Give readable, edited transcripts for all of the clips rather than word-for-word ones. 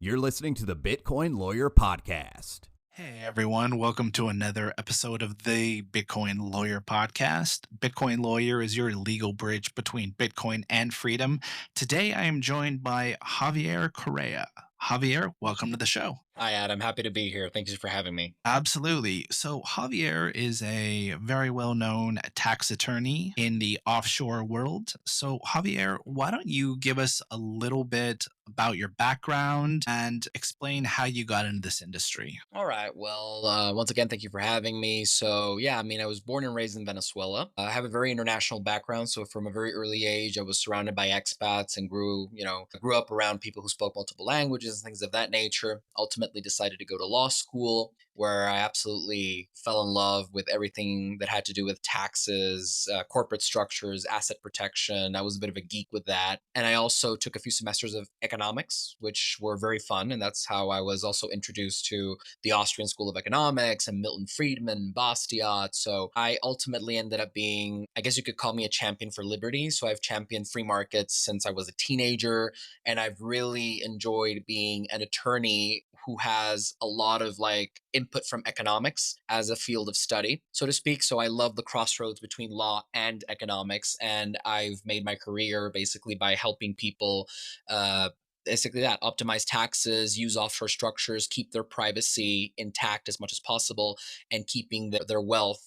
You're listening to the Bitcoin Lawyer Podcast. Hey everyone, welcome to another episode of the Bitcoin Lawyer Podcast. Bitcoin Lawyer is your legal bridge between Bitcoin and freedom. Today I am joined by Javier Correa. Javier, welcome to the show. Hi, Adam. Happy to be here. Thank you for having me. Absolutely. So, Javier is a very well known tax attorney in the offshore world. So, Javier, why don't you give us a little bit about your background and explain how you got into this industry? All right. Well, once again, thank you for having me. So, yeah, I was born and raised in Venezuela. I have a very international background. So, from a very early age, I was surrounded by expats and grew up around people who spoke multiple languages and things of that nature. Ultimately, decided to go to law school, where I absolutely fell in love with everything that had to do with taxes, corporate structures, asset protection. I was a bit of a geek with that. And I also took a few semesters of economics, which were very fun. And that's how I was also introduced to the Austrian School of Economics and Milton Friedman, Bastiat. So I ultimately ended up being, I guess you could call me a champion for liberty. So I've championed free markets since I was a teenager. And I've really enjoyed being an attorney who has a lot of input from economics as a field of study, so to speak. So I love the crossroads between law and economics. And I've made my career basically by helping people basically that optimize taxes, use offshore structures, keep their privacy intact as much as possible, and keeping their wealth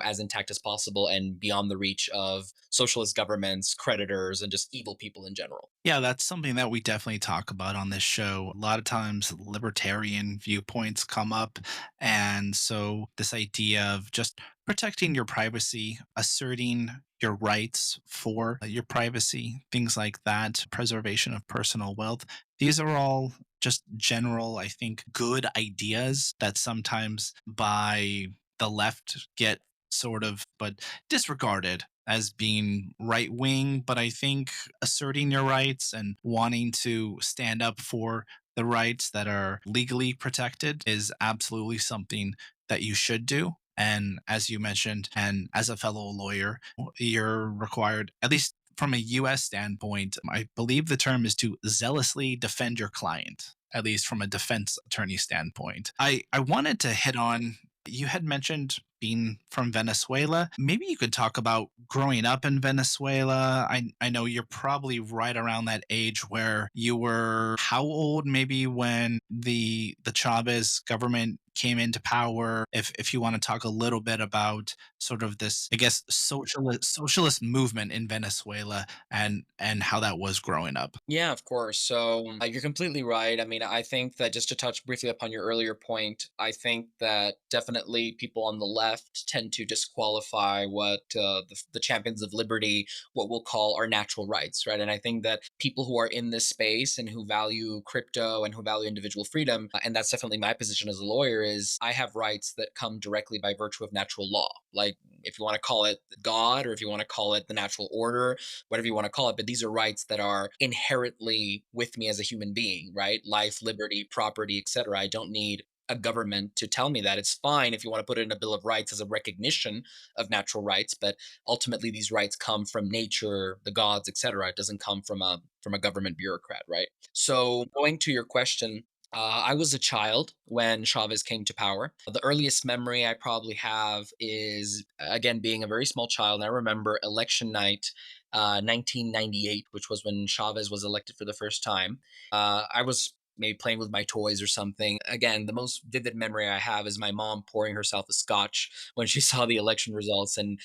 as intact as possible and beyond the reach of socialist governments, creditors, and just evil people in general. Yeah, that's something that we definitely talk about on this show. A lot of times, libertarian viewpoints come up. And so, this idea of just protecting your privacy, asserting your rights for your privacy, things like that, preservation of personal wealth, these are all just general, I think, good ideas that sometimes by the left get sort of but disregarded as being right wing. But I think asserting your rights and wanting to stand up for the rights that are legally protected is absolutely something that you should do. And as you mentioned, and as a fellow lawyer, you're required, at least from a US standpoint, I believe the term is to zealously defend your client, at least from a defense attorney standpoint. I wanted to hit on, you had mentioned being from Venezuela. Maybe you could talk about growing up in Venezuela. I know you're probably right around that age where you were how old maybe when the Chavez government came into power. If you want to talk a little bit about sort of this, I guess, socialist movement in Venezuela and how that was growing up. Yeah, of course. So you're completely right. I think that just to touch briefly upon your earlier point, I think that definitely people on the left tend to disqualify what the champions of liberty, what we'll call our natural rights, right? And I think that people who are in this space and who value crypto and who value individual freedom, and that's definitely my position as a lawyer, is I have rights that come directly by virtue of natural law. Like if you want to call it God or if you want to call it the natural order, whatever you want to call it, but these are rights that are inherently with me as a human being, right? Life, liberty, property, etc. I don't need a government to tell me that. It's fine if you want to put it in a Bill of Rights as a recognition of natural rights, but ultimately these rights come from nature, the gods, etc. It doesn't come from a government bureaucrat, right? So going to your question, I was a child when Chavez came to power. The earliest memory I probably have is, again, being a very small child. And I remember election night, 1998, which was when Chavez was elected for the first time. I was maybe playing with my toys or something. Again, the most vivid memory I have is my mom pouring herself a scotch when she saw the election results. And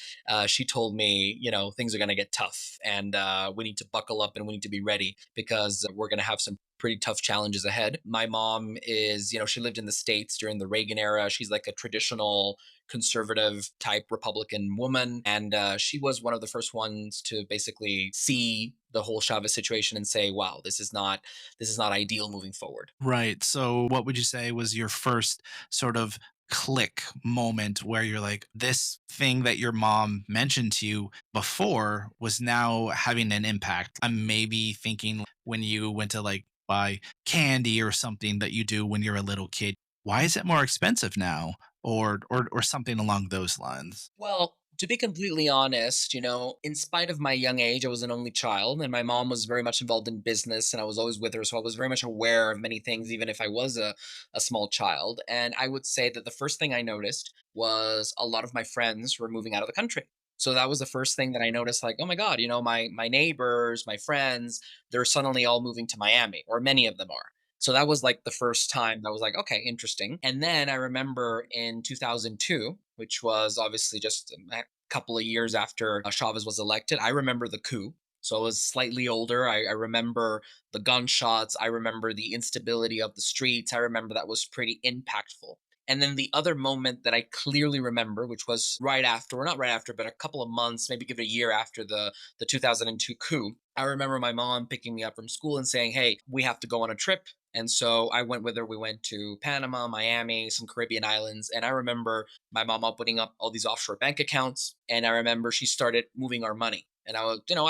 she told me, things are going to get tough and we need to buckle up and we need to be ready because we're going to have some pretty tough challenges ahead. My mom is, she lived in the States during the Reagan era. She's like a traditional conservative type Republican woman. And she was one of the first ones to basically see the whole Chavez situation and say, wow, this is not ideal moving forward. Right. So what would you say was your first sort of click moment where you're like, this thing that your mom mentioned to you before was now having an impact? I'm maybe thinking when you went to buy candy or something that you do when you're a little kid. Why is it more expensive now? Or something along those lines. Well, To be completely honest, in spite of my young age, I was an only child, and my mom was very much involved in business, and I was always with her. So I was very much aware of many things, even if I was a small child. And I would say that the first thing I noticed was a lot of my friends were moving out of the country. So that was the first thing that I noticed, like, oh my God, my neighbors, my friends, they're suddenly all moving to Miami, or many of them are. So that was like the first time that was like, okay, interesting. And then I remember in 2002, which was obviously just couple of years after Chavez was elected. I remember the coup. So I was slightly older. I remember the gunshots. I remember the instability of the streets. I remember that was pretty impactful. And then the other moment that I clearly remember, which was right after, or not right after, but a couple of months, maybe give it a year after the 2002 coup, I remember my mom picking me up from school and saying, "Hey, we have to go on a trip." And so I went with her. We went to Panama, Miami, some Caribbean islands. And I remember my mom opening up all these offshore bank accounts. And I remember she started moving our money. And I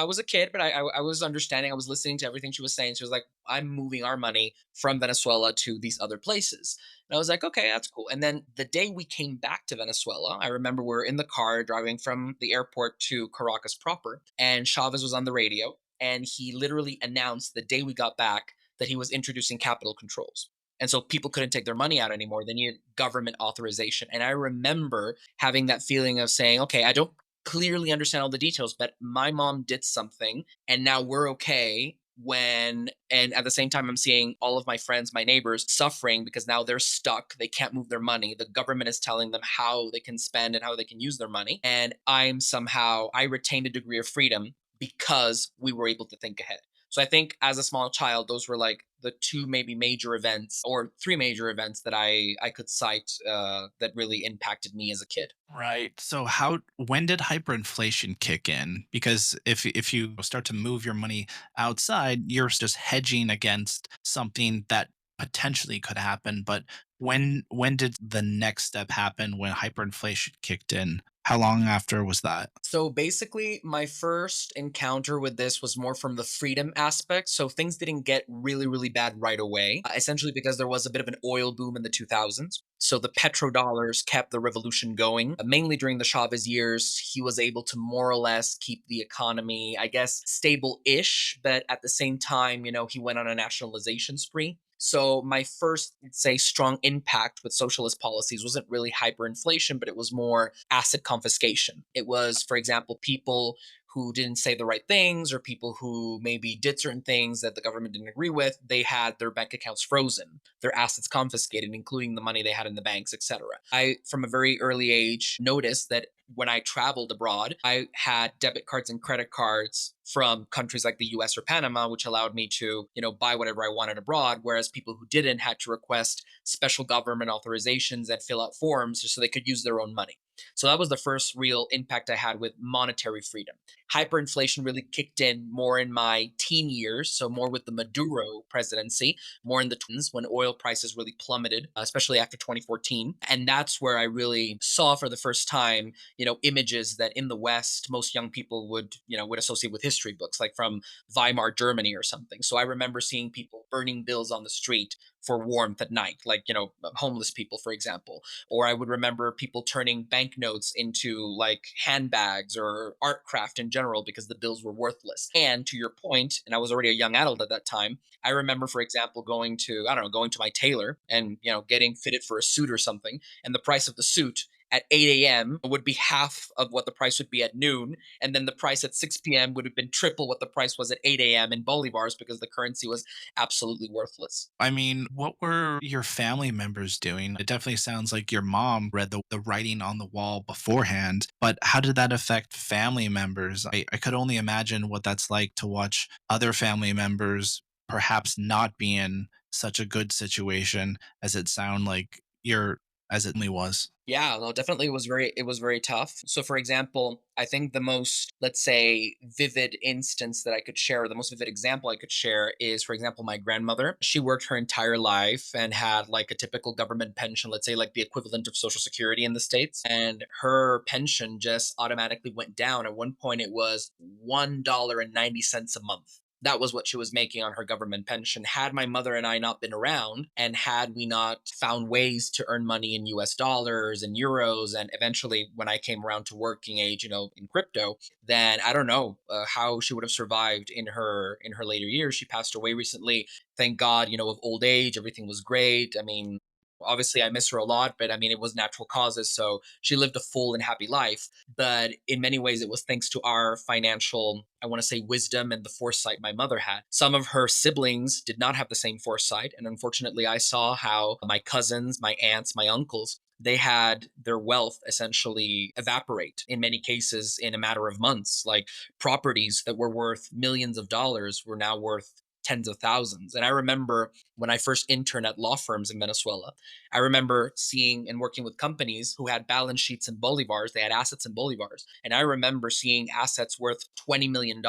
was a kid, but I was understanding. I was listening to everything she was saying. She was like, "I'm moving our money from Venezuela to these other places." And I was like, "Okay, that's cool." And then the day we came back to Venezuela, I remember we are in the car driving from the airport to Caracas proper, and Chavez was on the radio. And he literally announced the day we got back that he was introducing capital controls. And so people couldn't take their money out anymore. They needed government authorization. And I remember having that feeling of saying, okay, I don't clearly understand all the details, but my mom did something and now we're okay. And at the same time, I'm seeing all of my friends, my neighbors suffering because now they're stuck. They can't move their money. The government is telling them how they can spend and how they can use their money. And I retained a degree of freedom because we were able to think ahead. So I think as a small child, those were like the two maybe major events or three major events that I could cite that really impacted me as a kid. Right. So when did hyperinflation kick in? Because if you start to move your money outside, you're just hedging against something that potentially could happen. But when did the next step happen when hyperinflation kicked in? How long after was that? So basically, my first encounter with this was more from the freedom aspect. So things didn't get really, really bad right away, essentially because there was a bit of an oil boom in the 2000s. So the petrodollars kept the revolution going. Mainly during the Chavez years, he was able to more or less keep the economy, I guess, stable ish. But at the same time, he went on a nationalization spree. So my first, let's say, strong impact with socialist policies wasn't really hyperinflation, but it was more asset confiscation. It was, for example, people who didn't say the right things or people who maybe did certain things that the government didn't agree with, they had their bank accounts frozen, their assets confiscated, including the money they had in the banks, etc. I, from a very early age, noticed that when I traveled abroad, I had debit cards and credit cards from countries like the US or Panama, which allowed me to, buy whatever I wanted abroad. Whereas people who didn't had to request special government authorizations and fill out forms just so they could use their own money. So that was the first real impact I had with monetary freedom. Hyperinflation really kicked in more in my teen years, so more with the Maduro presidency, more in the twins when oil prices really plummeted, especially after 2014. And that's where I really saw for the first time, images that in the West most young people would associate with history books, like from Weimar Germany or something. So I remember seeing people burning bills on the street for warmth at night, like homeless people, for example. Or I would remember people turning banknotes into like handbags or art craft in general because the bills were worthless. And to your point, and I was already a young adult at that time, I remember, for example, going to my tailor and getting fitted for a suit or something, and the price of the suit at 8 a.m. would be half of what the price would be at noon. And then the price at 6 p.m. would have been triple what the price was at 8 a.m. in Bolivars because the currency was absolutely worthless. I mean, what were your family members doing? It definitely sounds like your mom read the writing on the wall beforehand, but how did that affect family members? I could only imagine what that's like to watch other family members perhaps not be in such a good situation as it sound like as it was. Yeah, no, definitely it was very tough. So for example, I think the most, let's say, vivid instance that I could share, or the most vivid example I could share is, for example, my grandmother. She worked her entire life and had like a typical government pension, let's say like the equivalent of Social Security in the States. And her pension just automatically went down. At one point it was $1.90 a month. That was what she was making on her government pension. Had my mother and I not been around, and had we not found ways to earn money in US dollars and euros, and eventually when I came around to working age, in crypto, then I don't know how she would have survived in her later years. She passed away recently. Thank God, of old age, everything was great. I mean, obviously I miss her a lot, but I mean, it was natural causes. So she lived a full and happy life. But in many ways, it was thanks to our financial, I want to say, wisdom and the foresight my mother had. Some of her siblings did not have the same foresight. And unfortunately, I saw how my cousins, my aunts, my uncles, they had their wealth essentially evaporate in many cases in a matter of months. Like properties that were worth millions of dollars were now worth tens of thousands. And I remember when I first interned at law firms in Venezuela, I remember seeing and working with companies who had balance sheets in bolivars, they had assets in bolivars. And I remember seeing assets worth $20 million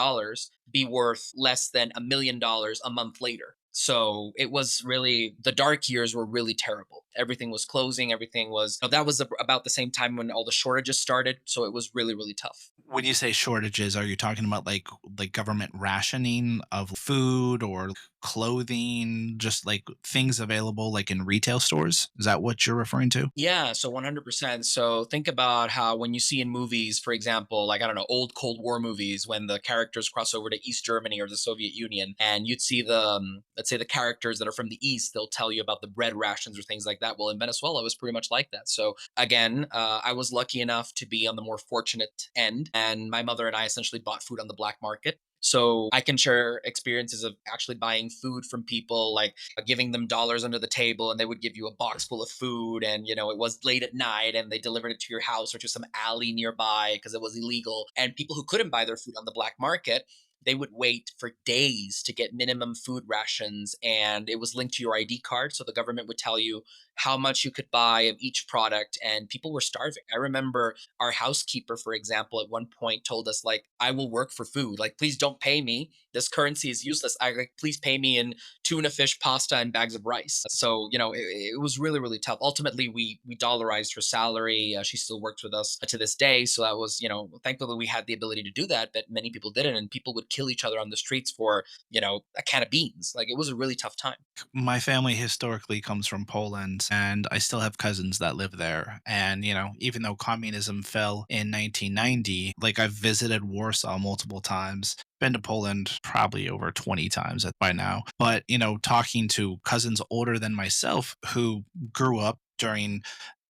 be worth less than $1 million a month later. So it was really, the dark years were really terrible. Everything was closing. Everything was, that was about the same time when all the shortages started. So it was really, really tough. When you say shortages, are you talking about like government rationing of food or clothing, just like things available like in retail stores? Is that what you're referring to? Yeah, so 100%. So think about how when you see in movies, for example, like, I don't know, old Cold War movies, when the characters cross over to East Germany or the Soviet Union, and you'd see let's say the characters that are from the East, they'll tell you about the bread rations or things like that. Well, in Venezuela, it was pretty much like that. So again, I was lucky enough to be on the more fortunate end, and my mother and I essentially bought food on the black market. So I can share experiences of actually buying food from people, like giving them dollars under the table, and they would give you a box full of food. And it was late at night, and they delivered it to your house or to some alley nearby because it was illegal. And people who couldn't buy their food on the black market, they would wait for days to get minimum food rations, and it was linked to your ID card. So the government would tell you how much you could buy of each product, and people were starving. I remember our housekeeper, for example, at one point told us, like, I will work for food. Like, please don't pay me. This currency is useless. I like, please pay me in tuna fish, pasta, and bags of rice. So it was really, really tough. Ultimately, we dollarized her salary. She still works with us to this day. So that was, thankfully we had the ability to do that, but many people didn't, and people would kill each other on the streets for a can of beans. Like, it was a really tough time. My family historically comes from Poland, and I still have cousins that live there. And, even though communism fell in 1990, like I've visited Warsaw multiple times, been to Poland probably over 20 times by now. But, talking to cousins older than myself who grew up during,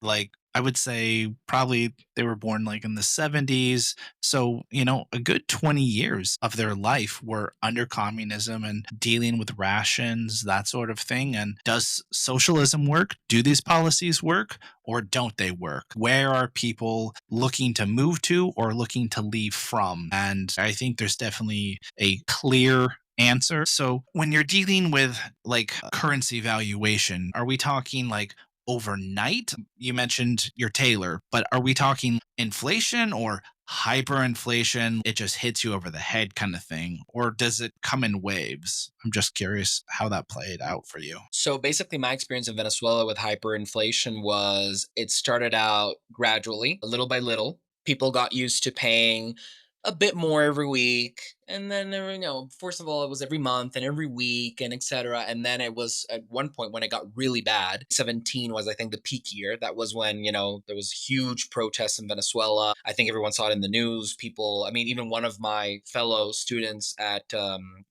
like, I would say probably they were born like in the 70s. So, a good 20 years of their life were under communism and dealing with rations, that sort of thing. And does socialism work? Do these policies work or don't they work? Where are people looking to move to or looking to leave from? And I think there's definitely a clear answer. So when you're dealing with like currency valuation, are we talking like overnight? You mentioned your tailor, but are we talking inflation or hyperinflation? It just hits you over the head kind of thing, or does it come in waves? I'm just curious how that played out for you. So basically, my experience in Venezuela with hyperinflation was, it started out gradually, little by little. People got used to paying a bit more every week. And then there, first of all, it was every month and every week and etc. And then it was at one point when it got really bad. 17 was, I think, the peak year. That was when, there was huge protests in Venezuela. I think everyone saw it in the news. People, I mean, even one of my fellow students at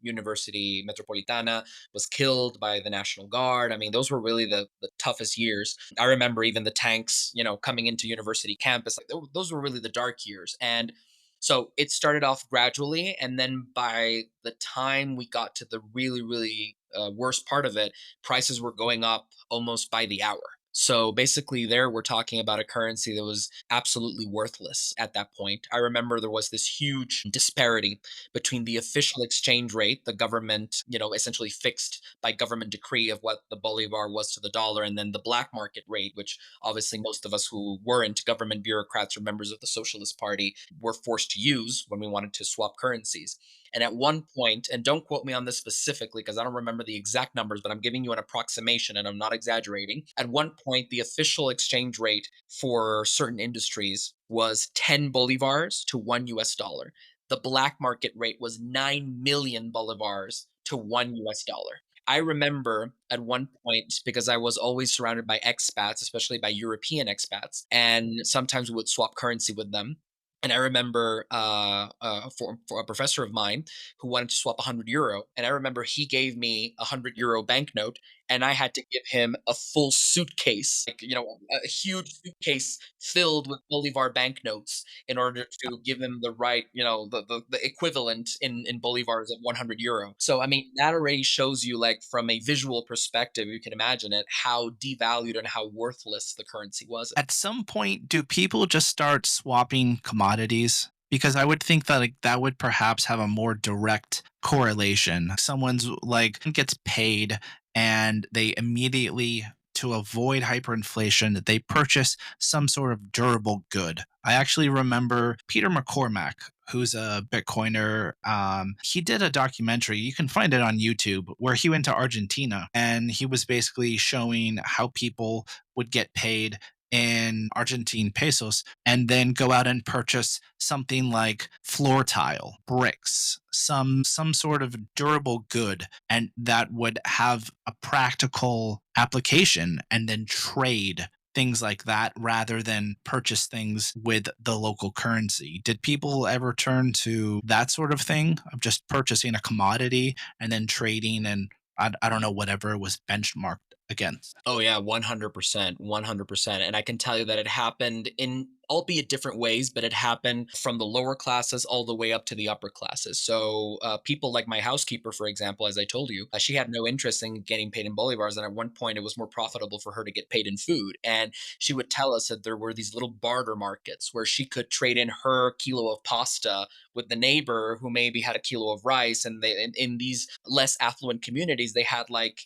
University Metropolitana was killed by the National Guard. I mean, those were really the toughest years. I remember even the tanks, coming into university campus. Like, those were really the dark years. And so it started off gradually, and then by the time we got to the really, really worst part of it, prices were going up almost by the hour. So basically, there we're talking about a currency that was absolutely worthless at that point. I remember there was this huge disparity between the official exchange rate, the government, essentially fixed by government decree of what the bolivar was to the dollar, and then the black market rate, which obviously most of us who weren't government bureaucrats or members of the Socialist Party were forced to use when we wanted to swap currencies. And at one point, and don't quote me on this specifically because I don't remember the exact numbers, but I'm giving you an approximation and I'm not exaggerating. At one point, the official exchange rate for certain industries was 10 bolivars to $1. the black market rate was 9 million bolivars to $1. I remember at one point, because I was always surrounded by expats, especially by European expats, and sometimes we would swap currency with them. And I remember for a professor of mine who wanted to swap 100 euro. And I remember he gave me a 100 euro banknote, and I had to give him a full suitcase, like, a huge suitcase filled with Bolivar banknotes in order to give him the right, the equivalent in Bolivars of 100 euro. So, I mean, that already shows you, like, from a visual perspective, you can imagine it, how devalued and how worthless the currency was. At some point, do people just start swapping commodities? Because I would think that like that would perhaps have a more direct correlation. Someone's like gets paid and they immediately to avoid hyperinflation, they purchase some sort of durable good. I actually remember Peter McCormack, who's a Bitcoiner. He did a documentary. You can find it on YouTube where he went to Argentina and he was basically showing how people would get paid in Argentine pesos and then go out and purchase something like floor tile, bricks, some sort of durable good and that would have a practical application and then trade things like that rather than purchase things with the local currency. Did people ever turn to that sort of thing of just purchasing a commodity and then trading and I don't know, whatever it was benchmarked against? Oh yeah, 100%, 100%. And I can tell you that it happened in albeit different ways, but it happened from the lower classes all the way up to the upper classes. So people like my housekeeper, for example, as I told you, she had no interest in getting paid in bolivars. And at one point, it was more profitable for her to get paid in food. And she would tell us that there were these little barter markets where she could trade in her kilo of pasta with the neighbor who maybe had a kilo of rice. And in these less affluent communities, they had, like,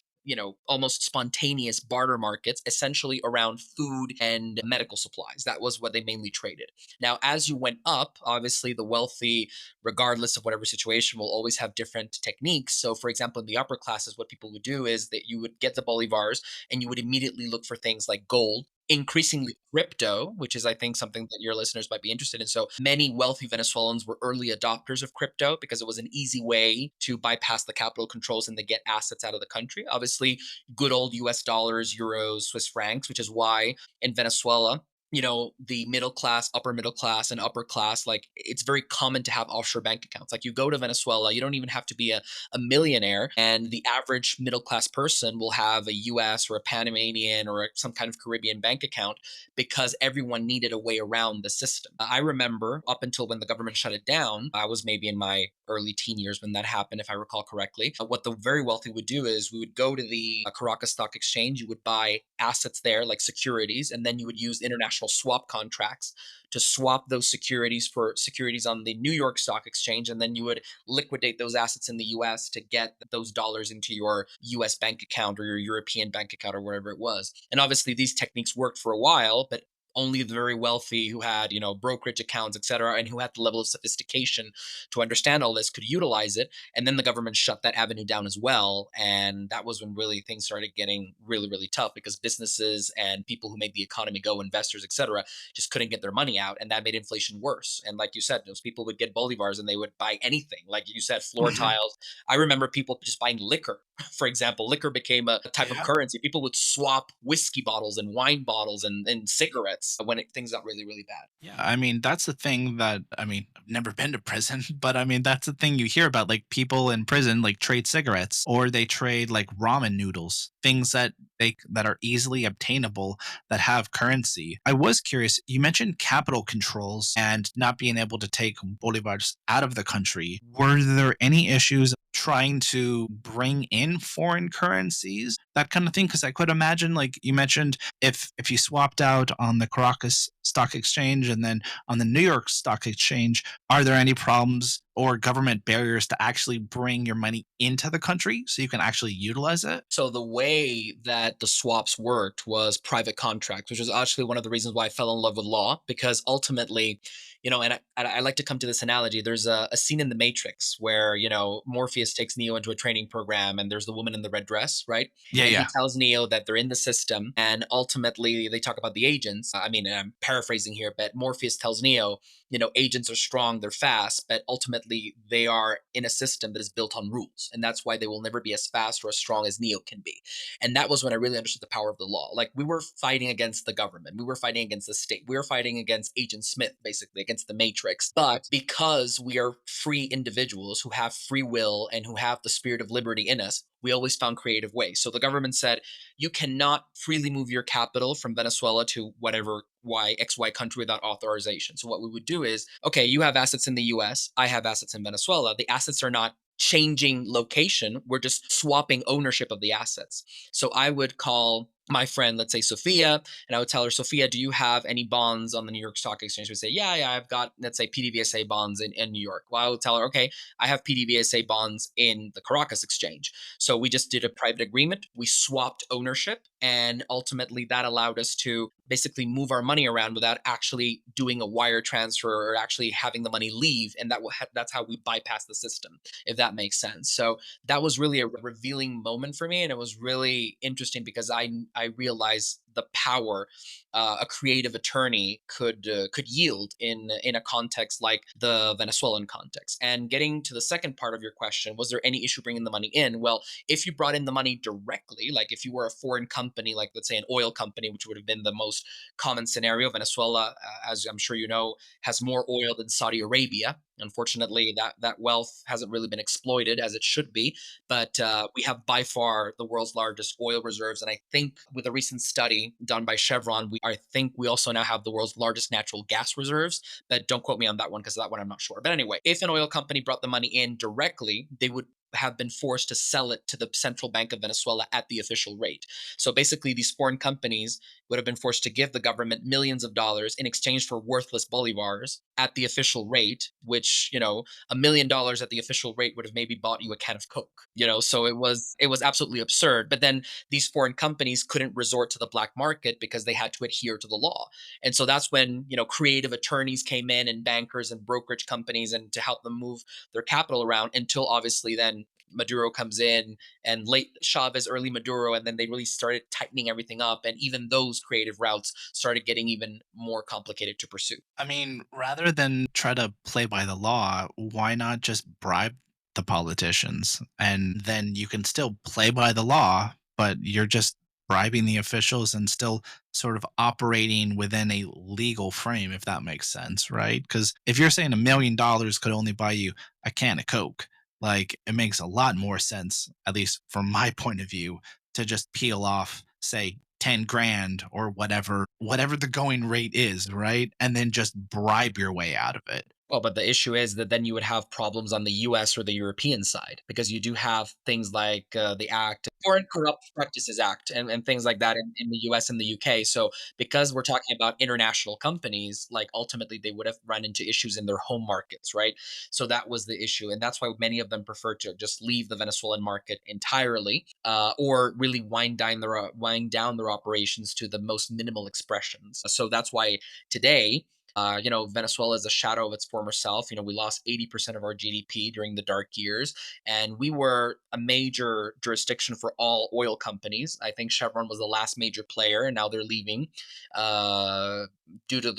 almost spontaneous barter markets, essentially around food and medical supplies. That was what they mainly traded. Now, as you went up, obviously the wealthy, regardless of whatever situation, will always have different techniques. So, for example, in the upper classes, what people would do is that you would get the bolivars and you would immediately look for things like gold, increasingly crypto, which is, I think, something that your listeners might be interested in. So many wealthy Venezuelans were early adopters of crypto because it was an easy way to bypass the capital controls and to get assets out of the country. Obviously, good old US dollars, euros, Swiss francs, which is why in Venezuela, the middle class, upper middle class, and upper class, like, it's very common to have offshore bank accounts. Like, you go to Venezuela, you don't even have to be a millionaire, and the average middle class person will have a US or a Panamanian or some kind of Caribbean bank account because everyone needed a way around the system. I remember up until when the government shut it down, I was maybe in my early teen years when that happened, if I recall correctly. What the very wealthy would do is we would go to the Caracas Stock Exchange, you would buy assets there, like securities, and then you would use international swap contracts to swap those securities for securities on the New York Stock Exchange. And then you would liquidate those assets in the US to get those dollars into your US bank account or your European bank account or wherever it was. And obviously, these techniques worked for a while, but only the very wealthy who had, brokerage accounts, et cetera, and who had the level of sophistication to understand all this could utilize it. And then the government shut that avenue down as well. And that was when really things started getting really, really tough because businesses and people who made the economy go, investors, et cetera, just couldn't get their money out. And that made inflation worse. And like you said, those people would get bolivars and they would buy anything. Like you said, floor Mhm. tiles. I remember people just buying liquor. For example, liquor became a type of Yeah. currency. People would swap whiskey bottles and wine bottles and cigarettes when things got really, really bad. Yeah, I mean, that's the thing that I mean, I've never been to prison, but I mean, that's the thing you hear about. Like people in prison like trade cigarettes or they trade like ramen noodles, things that that are easily obtainable that have currency. I was curious, you mentioned capital controls and not being able to take bolivars out of the country. Were there any issues trying to bring in foreign currencies, that kind of thing? Because I could imagine, like you mentioned, if you swapped out on the Caracas Stock Exchange and then on the New York Stock Exchange, are there any problems or government barriers to actually bring your money into the country so you can actually utilize it? So the way that the swaps worked was private contracts, which was actually one of the reasons why I fell in love with law, because ultimately, and I like to come to this analogy. There's a scene in The Matrix where, Morpheus takes Neo into a training program and there's the woman in the red dress, right? Yeah, And he yeah. tells Neo that they're in the system. And ultimately, they talk about the agents. I mean, and I'm paraphrasing here, but Morpheus tells Neo, agents are strong, they're fast, but ultimately they are in a system that is built on rules. And that's why they will never be as fast or as strong as Neo can be. And that was when I really understood the power of the law. Like, we were fighting against the government, we were fighting against the state, we were fighting against Agent Smith, basically against the Matrix. But because we are free individuals who have free will and who have the spirit of liberty in us, we always found creative ways. So the government said, you cannot freely move your capital from Venezuela to whatever XY country without authorization. So what we would do is, okay, you have assets in the US, I have assets in Venezuela. The assets are not changing location, we're just swapping ownership of the assets. So I would call my friend, let's say Sophia, and I would tell her, Sophia, do you have any bonds on the New York Stock Exchange? She would say, yeah, I've got, let's say, PDVSA bonds in New York. Well, I would tell her, okay, I have PDVSA bonds in the Caracas Exchange. So we just did a private agreement. We swapped ownership. And ultimately, that allowed us to basically move our money around without actually doing a wire transfer or actually having the money leave. And that's how we bypass the system, if that makes sense. So that was really a revealing moment for me. And it was really interesting because I realized the power a creative attorney could yield in a context like the Venezuelan context. And getting to the second part of your question, was there any issue bringing the money in? Well, if you brought in the money directly, like if you were a foreign company, like let's say an oil company, which would have been the most common scenario. Venezuela, as I'm sure you know, has more oil than Saudi Arabia. Unfortunately, that wealth hasn't really been exploited as it should be. But we have by far the world's largest oil reserves. And I think with a recent study done by Chevron, I think we also now have the world's largest natural gas reserves. But don't quote me on that one because that one I'm not sure. But anyway, if an oil company brought the money in directly, they would have been forced to sell it to the central bank of Venezuela at the official rate. So basically, these foreign companies would have been forced to give the government millions of dollars in exchange for worthless bolivars at the official rate, which, $1 million at the official rate would have maybe bought you a can of Coke, so it was absolutely absurd. But then these foreign companies couldn't resort to the black market because they had to adhere to the law. And so that's when, creative attorneys came in and bankers and brokerage companies and to help them move their capital around until obviously then Maduro comes in and late Chavez, early Maduro, and then they really started tightening everything up. And even those creative routes started getting even more complicated to pursue. I mean, rather than try to play by the law, why not just bribe the politicians? And then you can still play by the law, but you're just bribing the officials and still sort of operating within a legal frame, if that makes sense, right? Because if you're saying $1 million could only buy you a can of Coke, like it makes a lot more sense, at least from my point of view, to just peel off, say, 10 grand or whatever the going rate is, right? And then just bribe your way out of it. Well, but the issue is that then you would have problems on the US or the European side because you do have things like the Act, Foreign Corrupt Practices Act, and things like that in the US and the UK. So, because we're talking about international companies, like ultimately they would have run into issues in their home markets, right? So, that was the issue. And that's why many of them prefer to just leave the Venezuelan market entirely or really wind down their operations to the most minimal expressions. So, that's why today, Venezuela is a shadow of its former self. We lost 80% of our GDP during the dark years, and we were a major jurisdiction for all oil companies. I think Chevron was the last major player, and now they're leaving uh, due to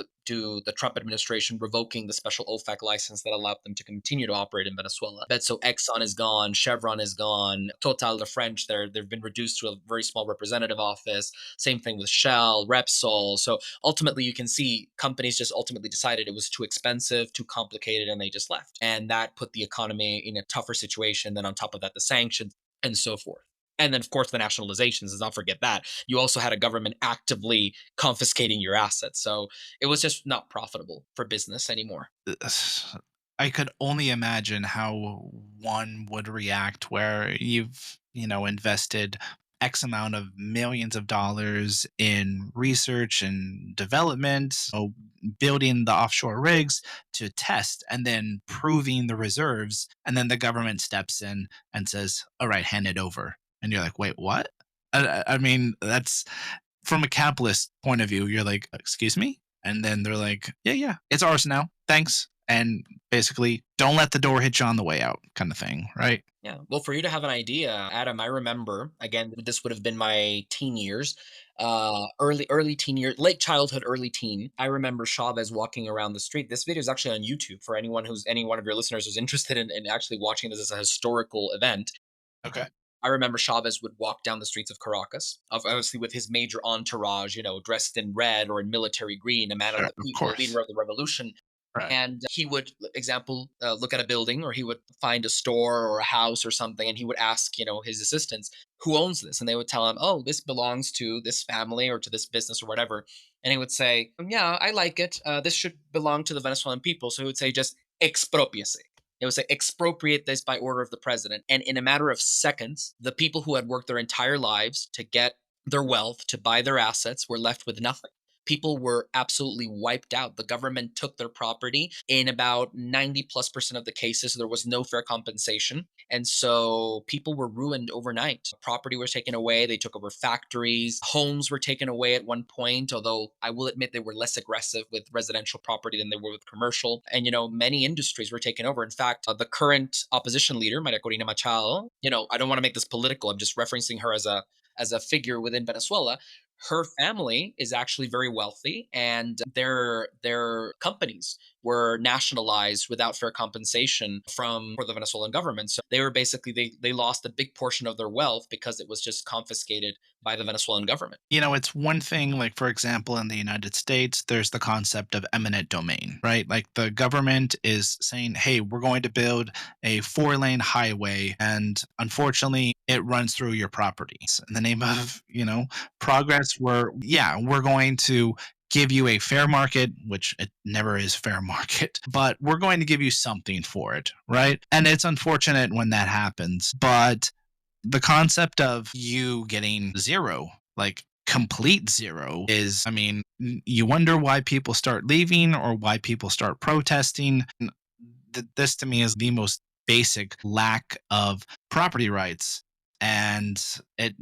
the Trump administration revoking the special OFAC license that allowed them to continue to operate in Venezuela. But so Exxon is gone, Chevron is gone, Total, the French, they've been reduced to a very small representative office. Same thing with Shell, Repsol. So ultimately, you can see companies just ultimately decided it was too expensive, too complicated, and they just left. And that put the economy in a tougher situation. Then on top of that, the sanctions and so forth. And then, of course, the nationalizations. Let's not forget that. You also had a government actively confiscating your assets. So it was just not profitable for business anymore. I could only imagine how one would react where you've invested X amount of millions of dollars in research and development, so building the offshore rigs to test and then proving the reserves. And then the government steps in and says, all right, hand it over. And you're like, wait, what? I mean, that's from a capitalist point of view, you're like, excuse me? And then they're like, yeah, it's ours now. Thanks. And basically, don't let the door hit you on the way out, kind of thing, right? Yeah. Well, for you to have an idea, Adam, I remember, again, this would have been my teen years. early teen year, late childhood, early teen. I remember Chavez walking around the street. This video is actually on YouTube for any one of your listeners who's interested in actually watching this as a historical event. Okay. I remember Chavez would walk down the streets of Caracas, obviously with his major entourage, dressed in red or in military green, a man of Sure. the Of people, course. leader of the revolution. Right. And he would, example, look at a building, or he would find a store or a house or something, and he would ask, his assistants, who owns this? And they would tell him, oh, this belongs to this family or to this business or whatever. And he would say, yeah, I like it. This should belong to the Venezuelan people. So he would say, just expropiate. It would say, expropriate this by order of the president. And in a matter of seconds, the people who had worked their entire lives to get their wealth, to buy their assets, were left with nothing. People were absolutely wiped out. The government took their property. In about 90+% of the cases, there was no fair compensation. And so people were ruined overnight. Property was taken away. They took over factories. Homes were taken away at one point, although I will admit they were less aggressive with residential property than they were with commercial. And, many industries were taken over. In fact, the current opposition leader, Maria Corina Machado, I don't want to make this political. I'm just referencing her as a figure within Venezuela. Her family is actually very wealthy, and their companies were nationalized without fair compensation for the Venezuelan government. So they were basically they lost a big portion of their wealth because it was just confiscated by the Venezuelan government. It's one thing, like, for example, in the United States, there's the concept of eminent domain, right? Like, the government is saying, hey, we're going to build a 4-lane highway, and unfortunately, it runs through your properties. In the name of, progress, we're going to give you a fair market, which it never is fair market, but we're going to give you something for it, right? And it's unfortunate when that happens, but the concept of you getting zero, like complete zero, is, I mean, you wonder why people start leaving or why people start protesting. This to me is the most basic lack of property rights. And it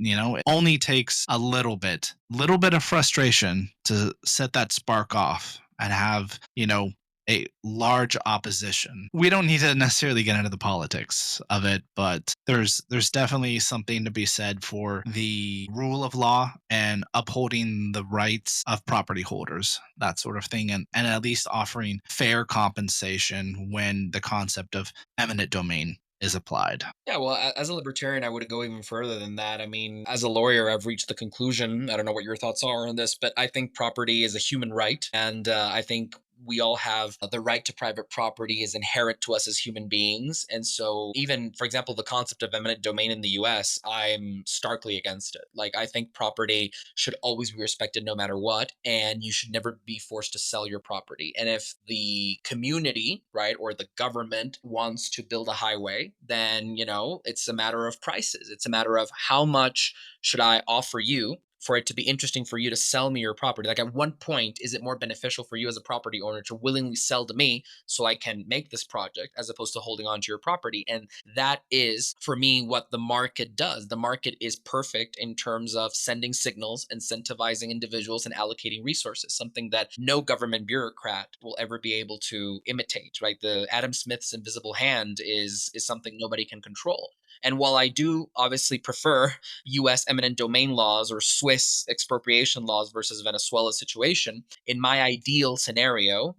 only takes a little bit of frustration to set that spark off and have, a large opposition. We don't need to necessarily get into the politics of it, but there's definitely something to be said for the rule of law and upholding the rights of property holders, that sort of thing, and at least offering fair compensation when the concept of eminent domain is applied. Yeah, well, as a libertarian, I would go even further than that. I mean, as a lawyer, I've reached the conclusion. I don't know what your thoughts are on this, but I think property is a human right. And I think we all have the right to private property is inherent to us as human beings. And so, even, for example, the concept of eminent domain in the US, I'm starkly against it. Like, I think property should always be respected no matter what, and you should never be forced to sell your property. And if the community, right, or the government wants to build a highway, then, it's a matter of prices. It's a matter of how much should I offer you for it to be interesting for you to sell me your property. Like, at one point, is it more beneficial for you as a property owner to willingly sell to me so I can make this project as opposed to holding on to your property? And that is, for me, what the market does. The market is perfect in terms of sending signals, incentivizing individuals, and allocating resources, something that no government bureaucrat will ever be able to imitate, right? The Adam Smith's invisible hand is something nobody can control. And while I do obviously prefer US eminent domain laws or Swiss expropriation laws versus Venezuela's situation, in my ideal scenario,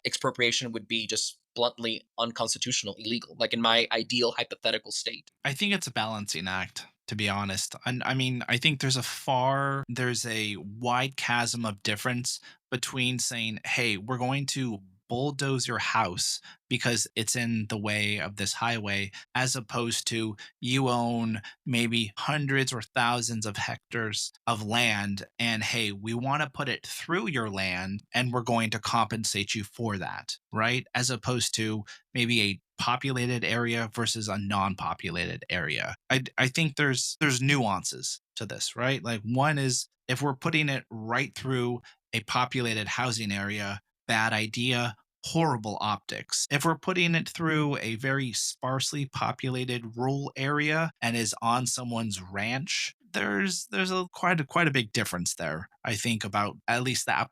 expropriation would be just bluntly unconstitutional, illegal, like in my ideal hypothetical state. I think it's a balancing act, to be honest. And I mean, I think there's a wide chasm of difference between saying, hey, we're going to bulldoze your house because it's in the way of this highway, as opposed to you own maybe hundreds or thousands of hectares of land, and hey, we want to put it through your land and we're going to compensate you for that, right? As opposed to maybe a populated area versus a non-populated area. I think there's nuances to this, right? Like, one is, if we're putting it right through a populated housing area, bad idea, horrible optics. If we're putting it through a very sparsely populated rural area and is on someone's ranch, there's a quite a big difference there, I think, about at least the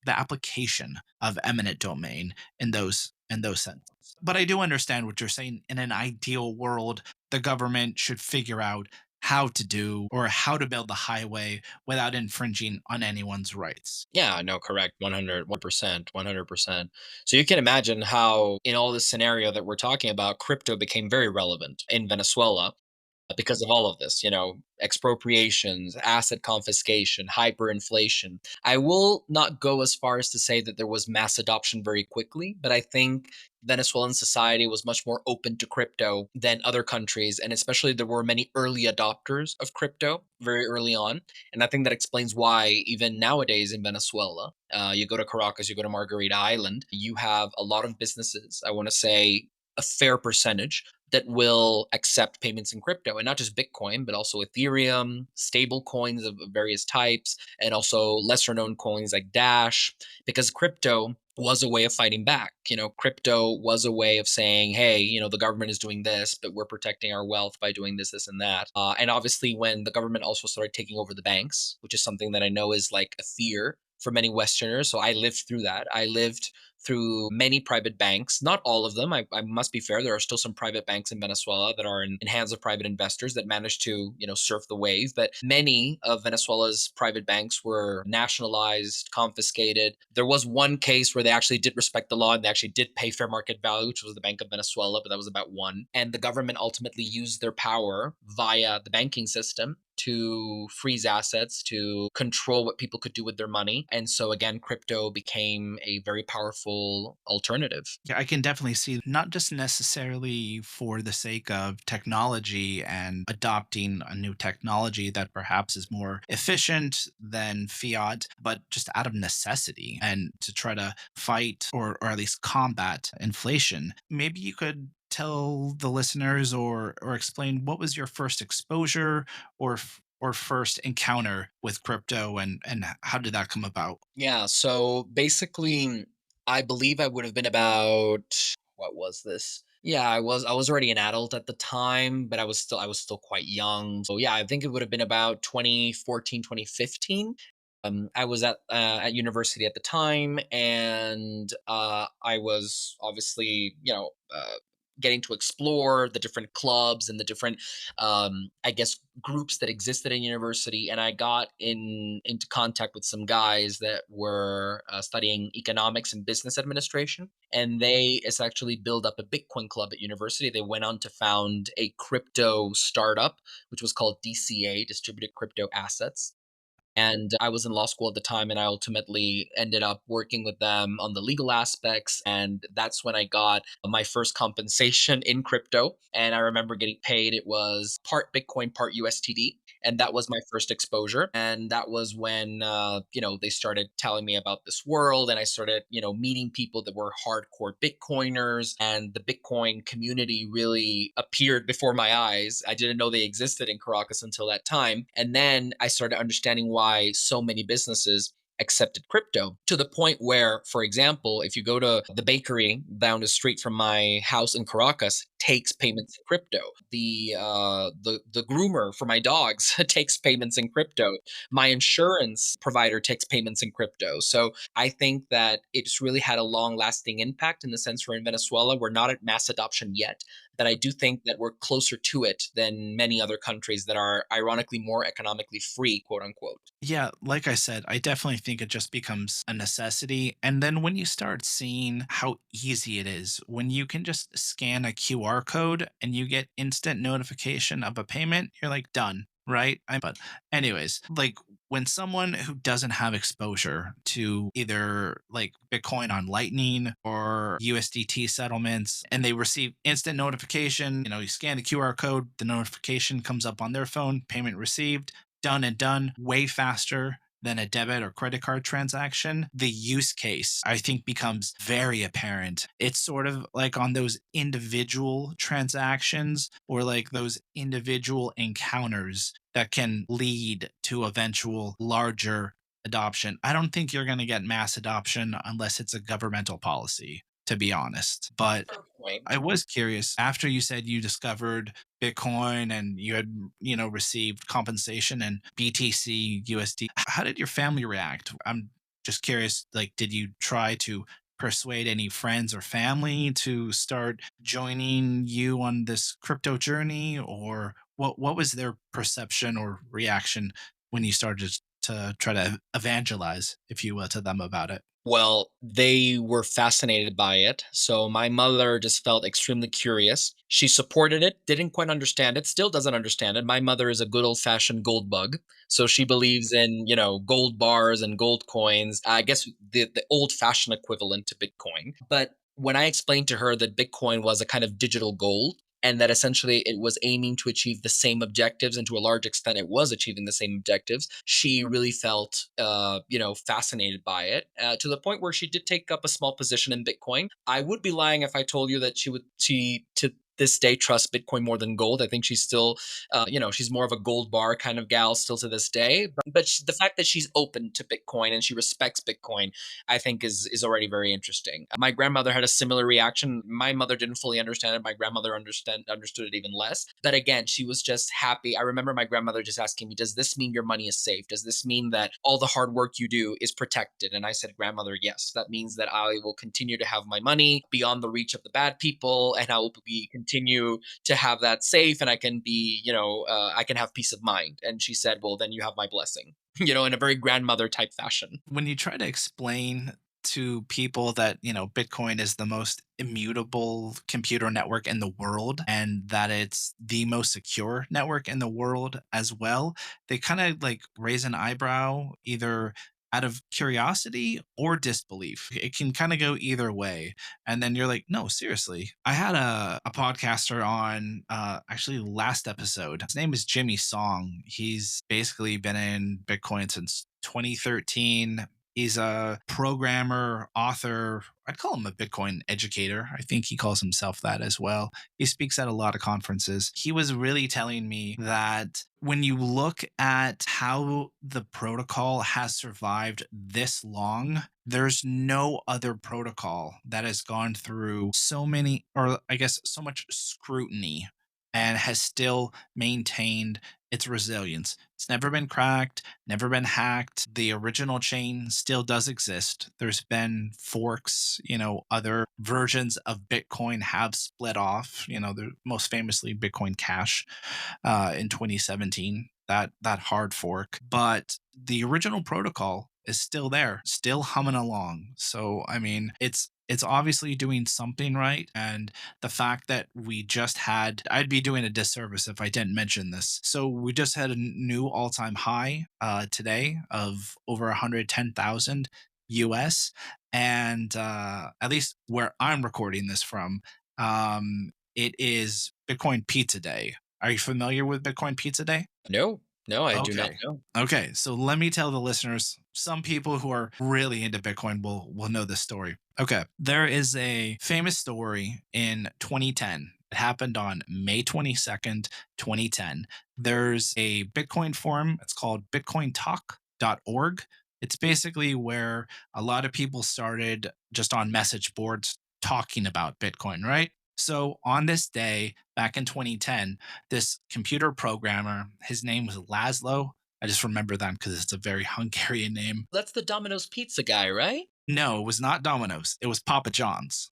application of eminent domain in those sentences. But I do understand what you're saying. In an ideal world, the government should figure out how to do or how to build the highway without infringing on anyone's rights. Yeah, no, correct. 100%, 100%. So you can imagine how, in all this scenario that we're talking about, crypto became very relevant in Venezuela because of all of this, expropriations, asset confiscation, hyperinflation. I will not go as far as to say that there was mass adoption very quickly, but I think Venezuelan society was much more open to crypto than other countries. And especially there were many early adopters of crypto very early on. And I think that explains why, even nowadays in Venezuela, you go to Caracas, you go to Margarita Island, you have a lot of businesses, I want to say a fair percentage that will accept payments in crypto, and not just Bitcoin, but also Ethereum, stable coins of various types, and also lesser known coins like Dash, because crypto was a way of fighting back. Crypto was a way of saying, hey, the government is doing this, but we're protecting our wealth by doing this, this, and that. And obviously, when the government also started taking over the banks, which is something that I know is like a fear for many Westerners. So I lived through that. I lived through many private banks, not all of them. I must be fair. There are still some private banks in Venezuela that are in hands of private investors that managed to, surf the wave. But many of Venezuela's private banks were nationalized, confiscated. There was one case where they actually did respect the law and they actually did pay fair market value, which was the Bank of Venezuela, but that was about one. And the government ultimately used their power via the banking system to freeze assets, to control what people could do with their money. And so, again, crypto became a very powerful alternative. Yeah, I can definitely see not just necessarily for the sake of technology and adopting a new technology that perhaps is more efficient than fiat, but just out of necessity and to try to fight or at least combat inflation. Maybe you could tell the listeners or explain what was your first exposure or first encounter with crypto and how did that come about? Yeah. So basically, I believe I would have been about, what was this? Yeah, I was already an adult at the time, but I was still quite young. So yeah, I think it would have been about 2014, 2015. I was at university at the time, and I was obviously, getting to explore the different clubs and the different, I guess, groups that existed in university. And I got into contact with some guys that were studying economics and business administration, and they essentially built up a Bitcoin club at university. They went on to found a crypto startup, which was called DCA, Distributed Crypto Assets. And I was in law school at the time, and I ultimately ended up working with them on the legal aspects. And that's when I got my first compensation in crypto. And I remember getting paid, it was part Bitcoin, part USTD. And that was my first exposure. And that was when, they started telling me about this world. And I started, meeting people that were hardcore Bitcoiners. And the Bitcoin community really appeared before my eyes. I didn't know they existed in Caracas until that time. And then I started understanding why so many businesses accepted crypto, to the point where, for example, if you go to the bakery down the street from my house in Caracas, takes payments in crypto. The groomer for my dogs takes payments in crypto. My insurance provider takes payments in crypto. So I think that it's really had a long lasting impact, in the sense we're in Venezuela. We're not at mass adoption yet, but I do think that we're closer to it than many other countries that are ironically more economically free, quote unquote. Yeah, like I said, I definitely think it just becomes a necessity. And then when you start seeing how easy it is, when you can just scan a QR code and you get instant notification of a payment, you're like, done. Right. But, anyways, like when someone who doesn't have exposure to either like Bitcoin on Lightning or USDT settlements and they receive instant notification, you scan the QR code, the notification comes up on their phone, payment received, done and done way faster than a debit or credit card transaction, the use case, I think, becomes very apparent. It's sort of like on those individual transactions or like those individual encounters that can lead to eventual larger adoption. I don't think you're going to get mass adoption unless it's a governmental policy, to be honest. But Fair point. I was curious after you said you discovered Bitcoin and you had, received compensation and BTC, USD. How did your family react? I'm just curious, like, did you try to persuade any friends or family to start joining you on this crypto journey? Or What was their perception or reaction when you started to try to evangelize, if you will, to them about it? Well, they were fascinated by it. So my mother just felt extremely curious. She supported it, didn't quite understand it, still doesn't understand it. My mother is a good old fashioned gold bug. So she believes in, gold bars and gold coins. I guess the old fashioned equivalent to Bitcoin. But when I explained to her that Bitcoin was a kind of digital gold, and that essentially it was aiming to achieve the same objectives, and to a large extent it was achieving the same objectives, she really felt fascinated by it, to the point where she did take up a small position in Bitcoin. I would be lying if I told you that she to this day trusts Bitcoin more than gold. I think she's still, she's more of a gold bar kind of gal still to this day. But the fact that she's open to Bitcoin and she respects Bitcoin, I think is already very interesting. My grandmother had a similar reaction. My mother didn't fully understand it. My grandmother understood it even less. But again, she was just happy. I remember my grandmother just asking me, "Does this mean your money is safe? Does this mean that all the hard work you do is protected?" And I said, "Grandmother, yes. That means that I will continue to have my money beyond the reach of the bad people, and I will be continue to have that safe, and I can be, I can have peace of mind." And she said, "Well, then you have my blessing." In a very grandmother type fashion. When you try to explain to people that, Bitcoin is the most immutable computer network in the world and that it's the most secure network in the world as well, they kind of like raise an eyebrow either out of curiosity or disbelief. It can kind of go either way. And then you're like, no, seriously. I had a podcaster on actually last episode. His name is Jimmy Song. He's basically been in Bitcoin since 2013. He's a programmer, author. I'd call him a Bitcoin educator. I think he calls himself that as well. He speaks at a lot of conferences. He was really telling me that when you look at how the protocol has survived this long, there's no other protocol that has gone through so many, or I guess so much scrutiny and has still maintained its resilience. It's never been cracked, never been hacked. The original chain still does exist. There's been forks, other versions of Bitcoin have split off, the most famously Bitcoin Cash in 2017, that hard fork. But the original protocol is still there, still humming along. So I mean, it's obviously doing something right. And the fact that we just had, I'd be doing a disservice if I didn't mention this. So we just had a new all-time high today of over 110,000 US. And at least where I'm recording this from, it is Bitcoin Pizza Day. Are you familiar with Bitcoin Pizza Day? No, no, I do not Okay. know. Okay. So let me tell the listeners, some people who are really into Bitcoin will know this story. Okay. There is a famous story in 2010. It happened on May 22nd, 2010. There's a Bitcoin forum. It's called bitcointalk.org. It's basically where a lot of people started just on message boards talking about Bitcoin, right? So on this day back in 2010, this computer programmer, his name was Laszlo. I just remember that because it's a very Hungarian name. That's the Domino's pizza guy, right? No, it was not Domino's. It was Papa John's.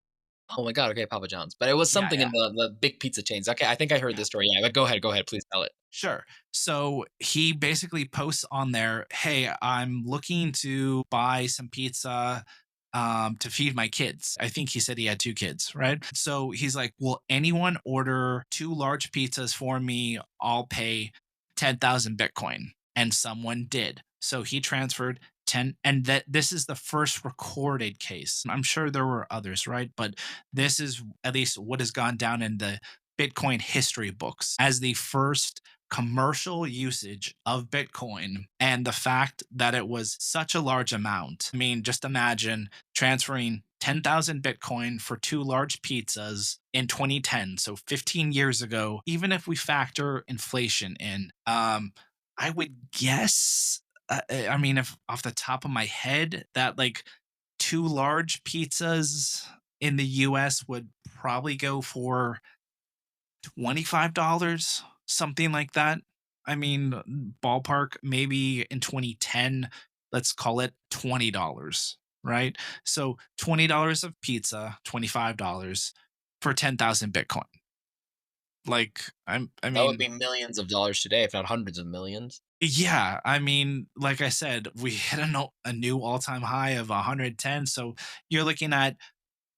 Oh my god, okay, Papa John's. But it was Yeah, something yeah, in the big pizza chains. Okay, I think I heard yeah. this story. Yeah, but go ahead, please tell it. Sure. So he basically posts on there, "Hey, I'm looking to buy some pizza to feed my kids." I think he said he had two kids, right? So he's like, "Will anyone order two large pizzas for me? I'll pay 10,000 Bitcoin." And someone did. So he transferred 10, and that this is the first recorded case. I'm sure there were others, right? But this is at least what has gone down in the Bitcoin history books as the first commercial usage of Bitcoin, and the fact that it was such a large amount. I mean, just imagine transferring 10,000 Bitcoin for two large pizzas in 2010, so 15 years ago. Even if we factor inflation in, I would guess, I mean, if off the top of my head, that like two large pizzas in the US would probably go for $25, something like that. I mean, ballpark, maybe in 2010, let's call it $20, right? So $20 of pizza, $25 for 10,000 Bitcoin. Like, I That would mean, be millions of dollars today, if not hundreds of millions. yeah, I mean, like I said, we hit a new all-time high of 110. So you're looking at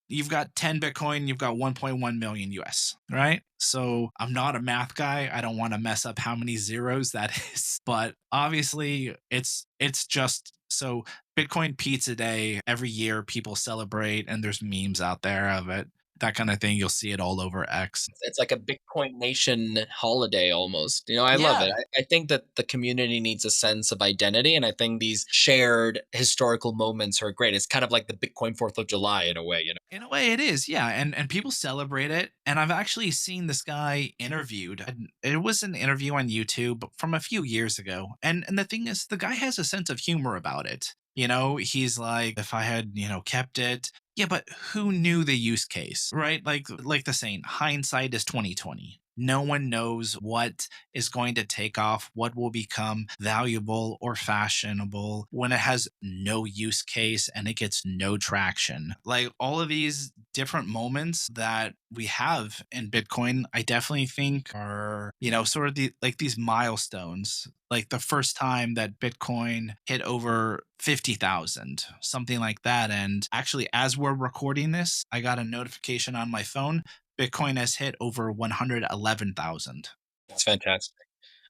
you've got 10 Bitcoin, you've got 1.1 million US, right? So I'm not a math guy. I don't want to mess up how many zeros that is, but obviously it's just so Bitcoin Pizza Day every year people celebrate and there's memes out there of it. That kind of thing. You'll see it all over X. It's like a Bitcoin Nation holiday almost. I love it. Yeah, I think that the community needs a sense of identity, and I think these shared historical moments are great. It's kind of like the Bitcoin 4th of July in a way. in a way it is. Yeah, and people celebrate it. And I've actually seen this guy interviewed. And it was an interview on YouTube from a few years ago. And the thing is the guy has a sense of humor about it. He's like, if I had, kept it. Yeah, but who knew the use case, right? Like the saying, hindsight is 2020. No one knows what is going to take off, what will become valuable or fashionable when it has no use case and it gets no traction. Like all of these different moments that we have in Bitcoin, I definitely think are, sort of like these milestones. Like the first time that Bitcoin hit over 50,000, something like that. And actually, as we're recording this, I got a notification on my phone. Bitcoin has hit over 111,000. It's fantastic.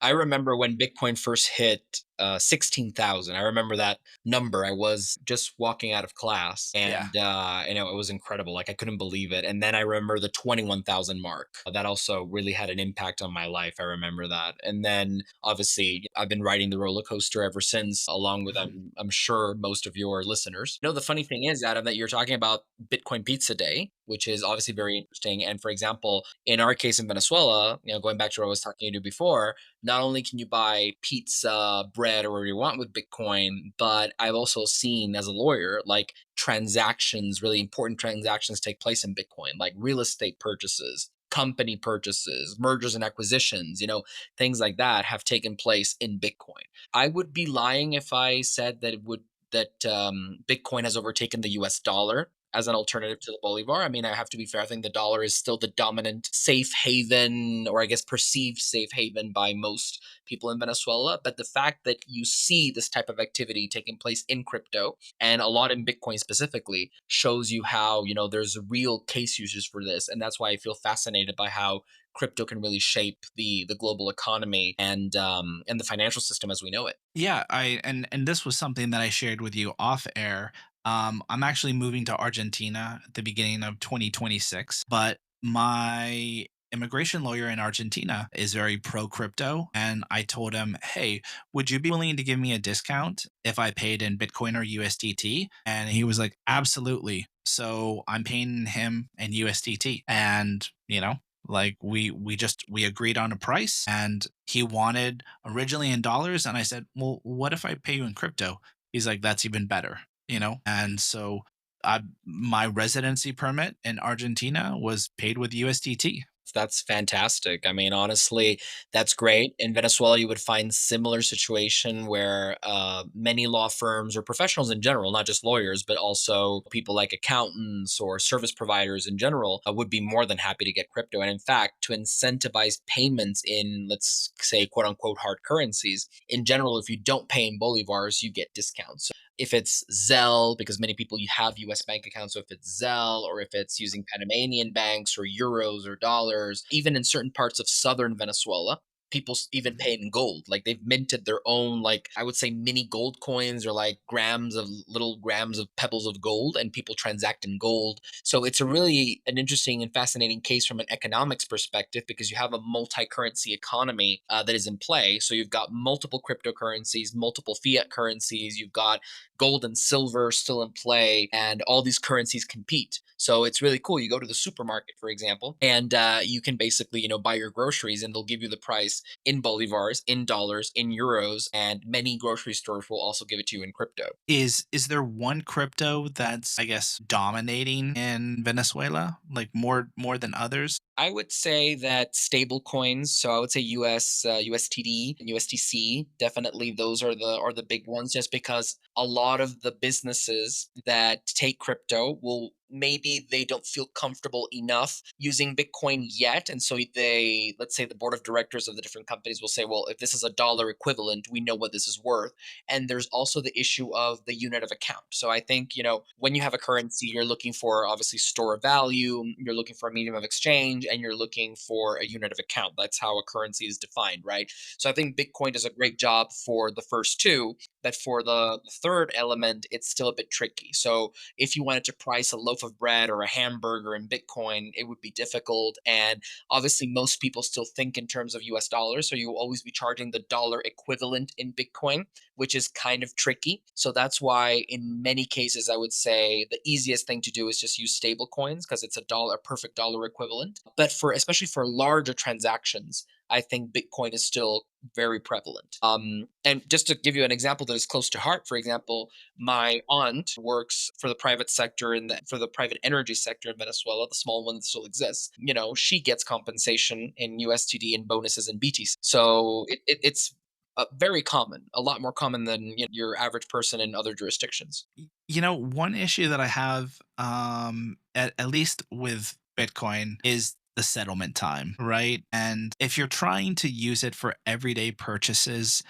I remember when Bitcoin first hit 16,000. I remember that number. I was just walking out of class, Yeah. and it was incredible. Like I couldn't believe it. And then I remember the 21,000 mark. That also really had an impact on my life. I remember that. And then obviously I've been riding the roller coaster ever since, along with I'm sure most of your listeners. The funny thing is, Adam, that you're talking about Bitcoin Pizza Day, which is obviously very interesting. And for example, in our case in Venezuela, going back to what I was talking to you before, not only can you buy pizza, bread, or whatever you want with Bitcoin, but I've also seen as a lawyer, like transactions, really important transactions take place in Bitcoin, like real estate purchases, company purchases, mergers and acquisitions, things like that have taken place in Bitcoin. I would be lying if I said that Bitcoin has overtaken the US dollar as an alternative to the Bolivar. I mean, I have to be fair. I think the dollar is still the dominant safe haven, or I guess perceived safe haven by most people in Venezuela. But the fact that you see this type of activity taking place in crypto and a lot in Bitcoin specifically shows you how, there's real case uses for this. And that's why I feel fascinated by how crypto can really shape the global economy and the financial system as we know it. Yeah, and this was something that I shared with you off air. I'm actually moving to Argentina at the beginning of 2026, but my immigration lawyer in Argentina is very pro crypto. And I told him, hey, would you be willing to give me a discount if I paid in Bitcoin or USDT? And he was like, absolutely. So I'm paying him in USDT. And, like we agreed on a price and he wanted originally in dollars and I said, "Well, what if I pay you in crypto?" He's like, "That's even better." And so my residency permit in Argentina was paid with USDT. That's fantastic. I mean, honestly, that's great. In Venezuela, you would find similar situation where many law firms or professionals in general, not just lawyers, but also people like accountants or service providers in general, would be more than happy to get crypto. And in fact, to incentivize payments in, let's say, quote unquote, hard currencies, in general, if you don't pay in bolivars, you get discounts. If it's Zelle, because many people you have US bank accounts. So if it's Zelle or if it's using Panamanian banks or euros or dollars, even in certain parts of southern Venezuela, people even pay in gold. Like they've minted their own, like I would say mini gold coins or like little grams of pebbles of gold, and people transact in gold. So it's a really an interesting and fascinating case from an economics perspective because you have a multi-currency economy that is in play. So you've got multiple cryptocurrencies, multiple fiat currencies, you've got gold and silver still in play, and all these currencies compete. So it's really cool. You go to the supermarket, for example, and you can basically, buy your groceries, and they'll give you the price in bolivars, in dollars, in euros, and many grocery stores will also give it to you in crypto. Is there one crypto that's, I guess, dominating in Venezuela, like more than others? I would say that stable coins, so I would say US USTD and USTC, definitely those are the big ones just because a lot of the businesses that take crypto will maybe they don't feel comfortable enough using Bitcoin yet. And so they, let's say the board of directors of the different companies will say, well, if this is a dollar equivalent, we know what this is worth. And there's also the issue of the unit of account. So I think, when you have a currency, you're looking for obviously store of value, you're looking for a medium of exchange, and you're looking for a unit of account. That's how a currency is defined, right? So I think Bitcoin does a great job for the first two, but for the third element, it's still a bit tricky. So if you wanted to price a loaf of bread or a hamburger in Bitcoin, it would be difficult. And obviously, most people still think in terms of US dollars. So you will always be charging the dollar equivalent in Bitcoin, which is kind of tricky. So that's why, in many cases, I would say the easiest thing to do is just use stable coins because it's a perfect dollar equivalent. But especially for larger transactions, I think Bitcoin is still very prevalent. And just to give you an example that is close to heart, for example, my aunt works for the private sector for the private energy sector in Venezuela, the small one that still exists. She gets compensation in USTD and bonuses in BTC. So it's very common, a lot more common than your average person in other jurisdictions. One issue that I have, at least with Bitcoin, is the settlement time, right? And if you're trying to use it for everyday purchases,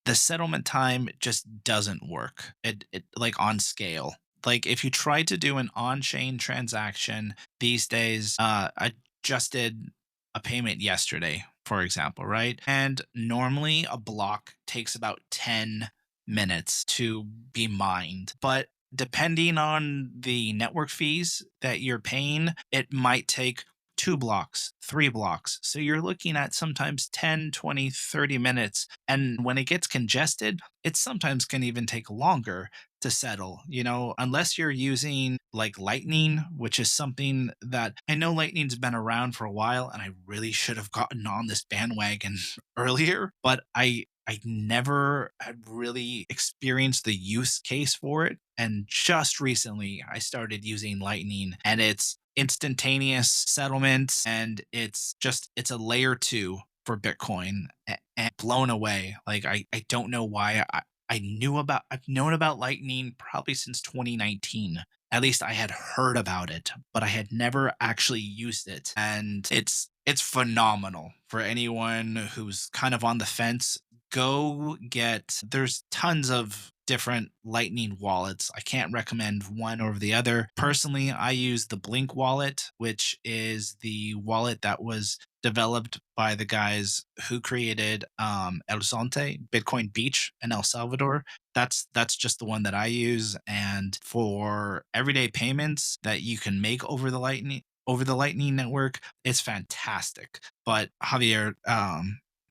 the settlement time just doesn't work. It like on scale. Like if you try to do an on-chain transaction these days, I just did a payment yesterday, for example, right? And normally a block takes about 10 minutes to be mined. But depending on the network fees that you're paying, it might take 2 blocks, 3 blocks. So you're looking at sometimes 10, 20, 30 minutes. And when it gets congested, it sometimes can even take longer to settle, unless you're using like Lightning, which is something that I know Lightning's been around for a while and I really should have gotten on this bandwagon earlier, but I never had really experienced the use case for it. And just recently, I started using Lightning, and it's instantaneous settlements, and it's a layer two for Bitcoin, and blown away. Like I don't know why I've known about Lightning probably since 2019. At least I had heard about it, but I had never actually used it. And it's phenomenal for anyone who's kind of on the fence. Go get There's tons of different Lightning wallets. I can't recommend one over the other. Personally, I use the Blink wallet, which is the wallet that was developed by the guys who created El Zonte, Bitcoin Beach in El Salvador. That's just the one that I use. And for everyday payments that you can make over the Lightning network, it's fantastic. But Javier,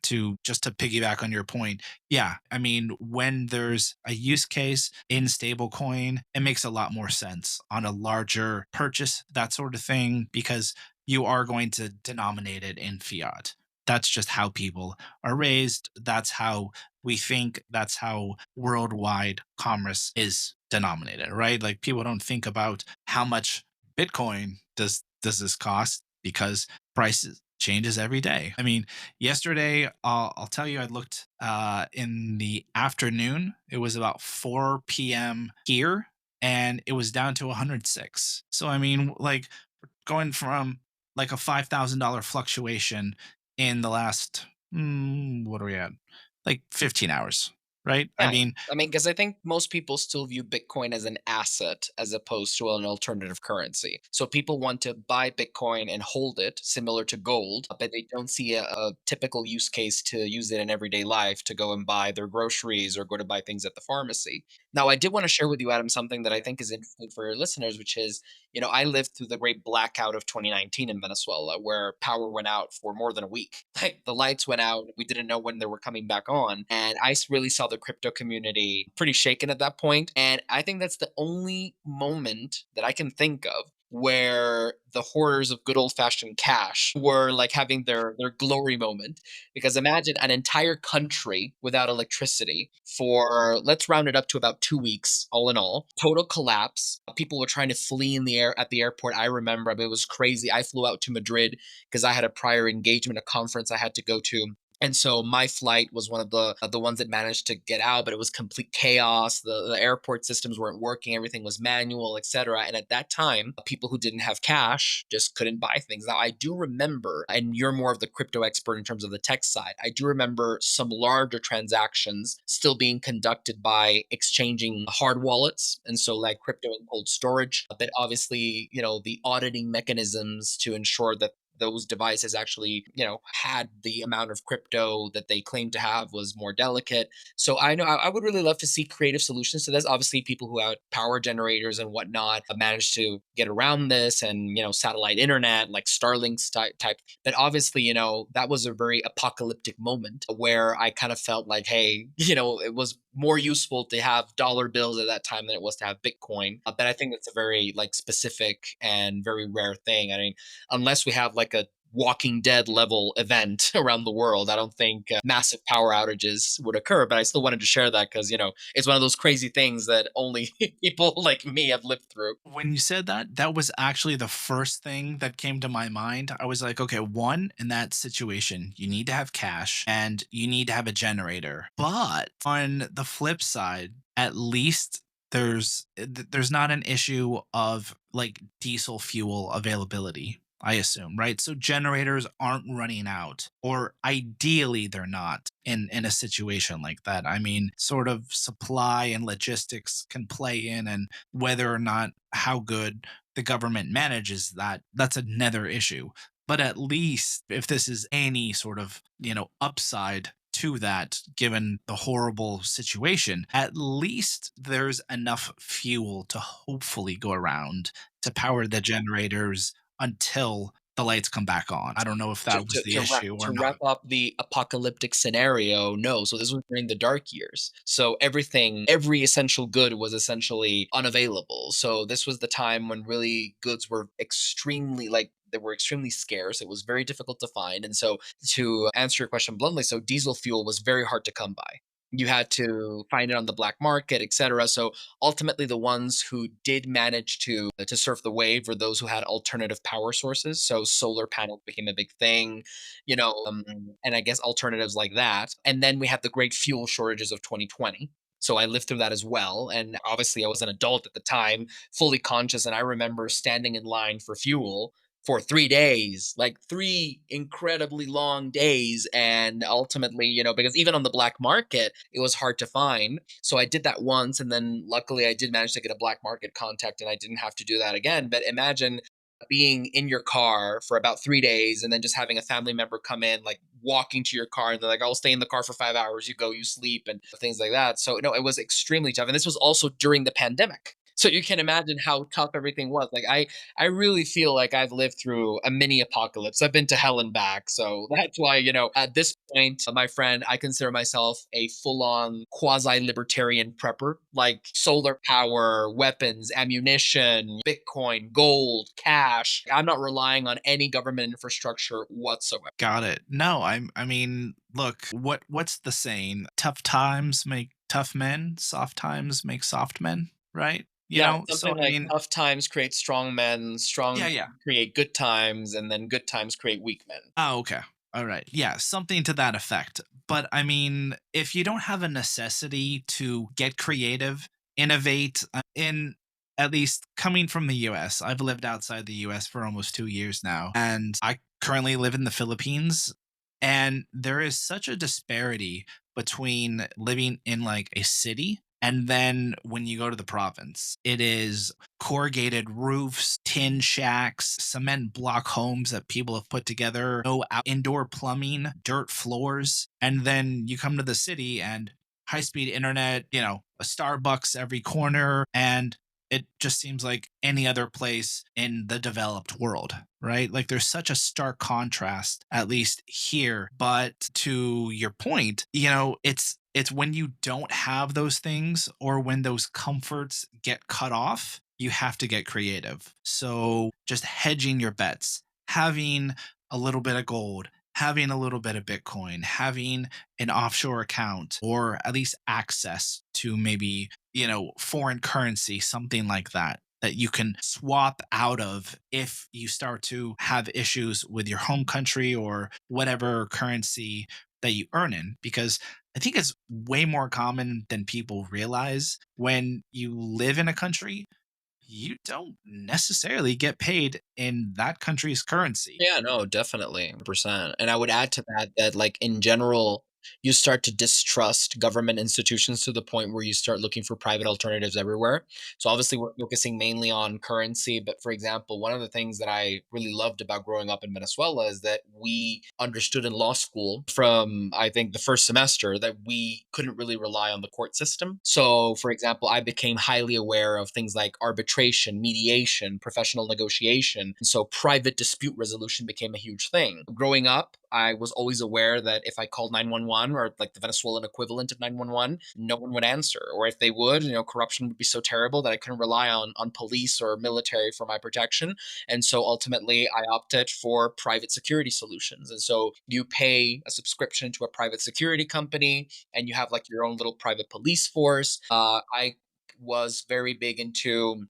to piggyback on your point, yeah, I mean, when there's a use case in stablecoin, it makes a lot more sense on a larger purchase, that sort of thing, because you are going to denominate it in fiat. That's just how people are raised. That's how we think. That's how worldwide commerce is denominated, right? Like people don't think about how much Bitcoin does this cost, because prices changes every day. I mean, yesterday, I'll tell you, I looked in the afternoon. It was about 4 p.m. here, and it was down to 106. So I mean, like going from like a $5,000 fluctuation in the last, what are we at? Like 15 hours, right? I Yeah. mean, I mean, because I think most people still view Bitcoin as an asset as opposed to an alternative currency. So people want to buy Bitcoin and hold it, similar to gold, but they don't see a typical use case to use it in everyday life to go and buy their groceries or go to buy things at the pharmacy. Now, I did want to share with you, Adam, something that I think is interesting for your listeners, which is, I lived through the great blackout of 2019 in Venezuela, where power went out for more than a week. Like the lights went out, we didn't know when they were coming back on, and really saw the crypto community pretty shaken at that point. And I think that's the only moment that I can think of where the horrors of good old fashioned cash were like having their glory moment. Because imagine an entire country without electricity for, let's round it up to about 2 weeks, all in all, total collapse. People were trying to flee in the air at the airport. I remember, I mean, it was crazy. I flew out to Madrid because I had a prior engagement, a conference I had to go to. And so my flight was one of the ones that managed to get out, but it was complete chaos. The airport systems weren't working, everything was manual, etc. And at that time, people who didn't have cash just couldn't buy things. Now I do remember, and you're more of the crypto expert in terms of the tech side. I do remember some larger transactions still being conducted by exchanging hard wallets, and so like crypto and cold storage. But obviously, the auditing mechanisms to ensure that those devices actually, had the amount of crypto that they claimed to have was more delicate. So I know I would really love to see creative solutions to this. Obviously, people who have power generators and whatnot have managed to get around this, and satellite internet like Starlink's type. But obviously, that was a very apocalyptic moment where I kind of felt like, hey, it was more useful to have dollar bills at that time than it was to have Bitcoin. But I think that's a very like specific and very rare thing. I mean, unless we have like a Walking Dead level event around the world, I don't think massive power outages would occur. But I still wanted to share that because, it's one of those crazy things that only people like me have lived through. When you said that, that was actually the first thing that came to my mind. I was like, okay, one, in that situation, you need to have cash and you need to have a generator. But on the flip side, at least there's not an issue of like diesel fuel availability. I assume, right? So generators aren't running out, or ideally they're not in a situation like that. I mean, sort of supply and logistics can play in, and whether or not how good the government manages that, that's another issue. But at least if this is any sort of, upside to that, given the horrible situation, at least there's enough fuel to hopefully go around to power the generators until the lights come back on. I don't know if to that was to the to wrap issue or to not. wrap up the apocalyptic scenario, no. So this was during the dark years. So every essential good was essentially unavailable. So this was the time when really goods were extremely like they were extremely scarce. It was very difficult to find. And so to answer your question bluntly, so diesel fuel was very hard to come by. You had to find it on the black market, etc. So ultimately the ones who did manage to surf the wave were those who had alternative power sources. So solar panels became a big thing, and I guess alternatives like that. And then we had the great fuel shortages of 2020. So I lived through that as well. And obviously I was an adult at the time, fully conscious. And I remember standing in line for fuel for 3 days, like three incredibly long days. And ultimately, because even on the black market, it was hard to find. So I did that once, and then luckily I did manage to get a black market contact, and I didn't have to do that again. But imagine being in your car for about 3 days, and then just having a family member come in, like walking to your car, and they're like, "I'll stay in the car for 5 hours." You go, you sleep, and things like that. So no, it was extremely tough, and this was also during the pandemic. So you can imagine how tough everything was. Like I really feel like I've lived through a mini apocalypse. I've been to hell and back. So that's why, at this point, my friend, I consider myself a full on quasi libertarian prepper, like solar power, weapons, ammunition, Bitcoin, gold, cash. I'm not relying on any government infrastructure whatsoever. Got it. No, I mean, look, what's the saying? Tough times make tough men, soft times make soft men, right? Yeah, So something I like mean, tough times create strong men, strong yeah, men yeah. create good times, and then good times create weak men. Oh, okay. All right. Yeah, something to that effect. But I mean, if you don't have a necessity to get creative, innovate, in at least coming from the US, I've lived outside the US for almost 2 years now, and I currently live in the Philippines. And there is such a disparity between living in like a city and then when you go to the province. It is corrugated roofs, tin shacks, cement block homes that people have put together, no indoor plumbing, dirt floors. And then you come to the city and high speed internet, a Starbucks every corner. And it just seems like any other place in the developed world, right? Like there's such a stark contrast, at least here. But to your point, it's when you don't have those things or when those comforts get cut off, you have to get creative. So just hedging your bets, having a little bit of gold, having a little bit of Bitcoin, having an offshore account, or at least access to maybe, foreign currency, something like that, that you can swap out of if you start to have issues with your home country or whatever currency that you earn in, because I think it's way more common than people realize. When you live in a country, you don't necessarily get paid in that country's currency. Yeah, no, definitely, 100%. And I would add to that that, like, in general, you start to distrust government institutions to the point where you start looking for private alternatives everywhere. So obviously, we're focusing mainly on currency. But for example, one of the things that I really loved about growing up in Venezuela is that we understood in law school from, I think, the first semester that we couldn't really rely on the court system. So, for example, I became highly aware of things like arbitration, mediation, professional negotiation. And so private dispute resolution became a huge thing. Growing up, I was always aware that if I called 911 or like the Venezuelan equivalent of 911, no one would answer. Or if they would, corruption would be so terrible that I couldn't rely on police or military for my protection. And so ultimately, I opted for private security solutions. And so you pay a subscription to a private security company and you have like your own little private police force. I was very big into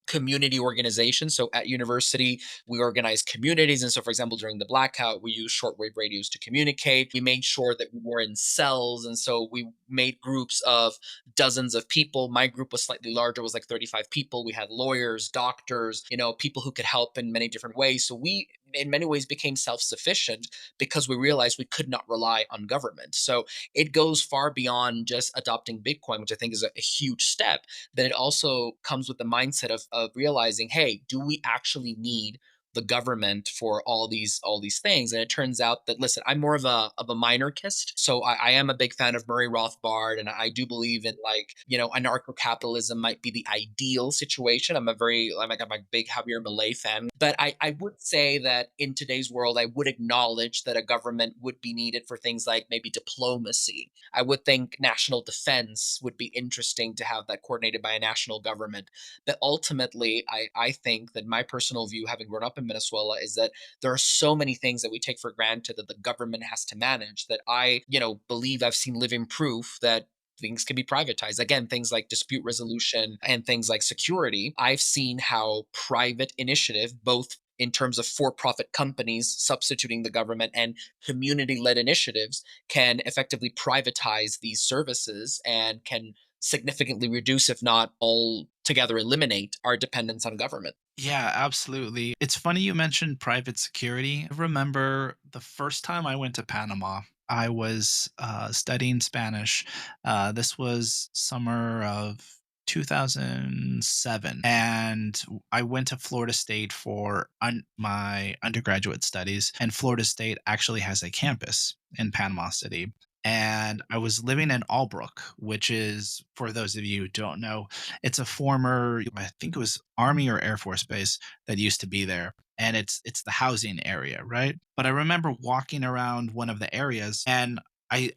community organization. So at university, we organized communities. And so, for example, during the blackout, we used shortwave radios to communicate. We made sure that we were in cells. And so we made groups of dozens of people. My group was slightly larger, was like 35 people. We had lawyers, doctors, people who could help in many different ways. So we, in many ways, became self sufficient because we realized we could not rely on government. So it goes far beyond just adopting Bitcoin, which I think is a huge step, that it also comes with the mindset of realizing, hey, do we actually need the government for all these things? And it turns out that, listen, I'm more of a minarchist, so I am a big fan of Murray Rothbard, and I do believe in, like, anarcho-capitalism might be the ideal situation. I'm a big Javier Milei fan, but I would say that in today's world, I would acknowledge that a government would be needed for things like maybe diplomacy. I would think national defense would be interesting to have that coordinated by a national government. But ultimately, I think that my personal view, having grown up in Venezuela, is that there are so many things that we take for granted that the government has to manage that believe I've seen living proof that things can be privatized. Again, things like dispute resolution and things like security. I've seen how private initiative, both in terms of for profit companies substituting the government and community led initiatives, can effectively privatize these services and can significantly reduce, if not altogether eliminate, our dependence on government. Yeah, absolutely. It's funny you mentioned private security. I remember the first time I went to Panama, I was studying Spanish. This was summer of 2007. And I went to Florida State for my undergraduate studies. And Florida State actually has a campus in Panama City. And I was living in Albrook, which is, for those of you who don't know, it's a former, I think it was Army or Air Force base that used to be there. And it's the housing area, right? But I remember walking around one of the areas, and I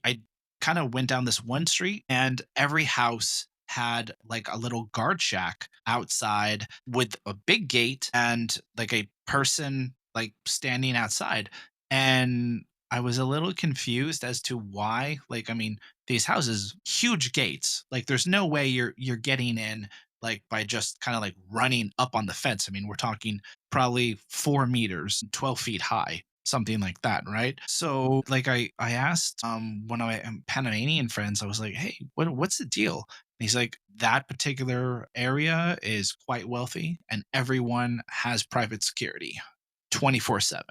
kind of went down this one street, and every house had like a little guard shack outside with a big gate and like a person like standing outside. And I was a little confused as to why. Like, I mean, these houses, huge gates. Like, there's no way you're getting in like by just kind of like running up on the fence. I mean, we're talking probably 4 meters, 12 feet high, something like that, right? So, like, I asked one of my Panamanian friends, I was like, "Hey, what's the deal?" And he's like, "That particular area is quite wealthy, and everyone has private security, 24/7."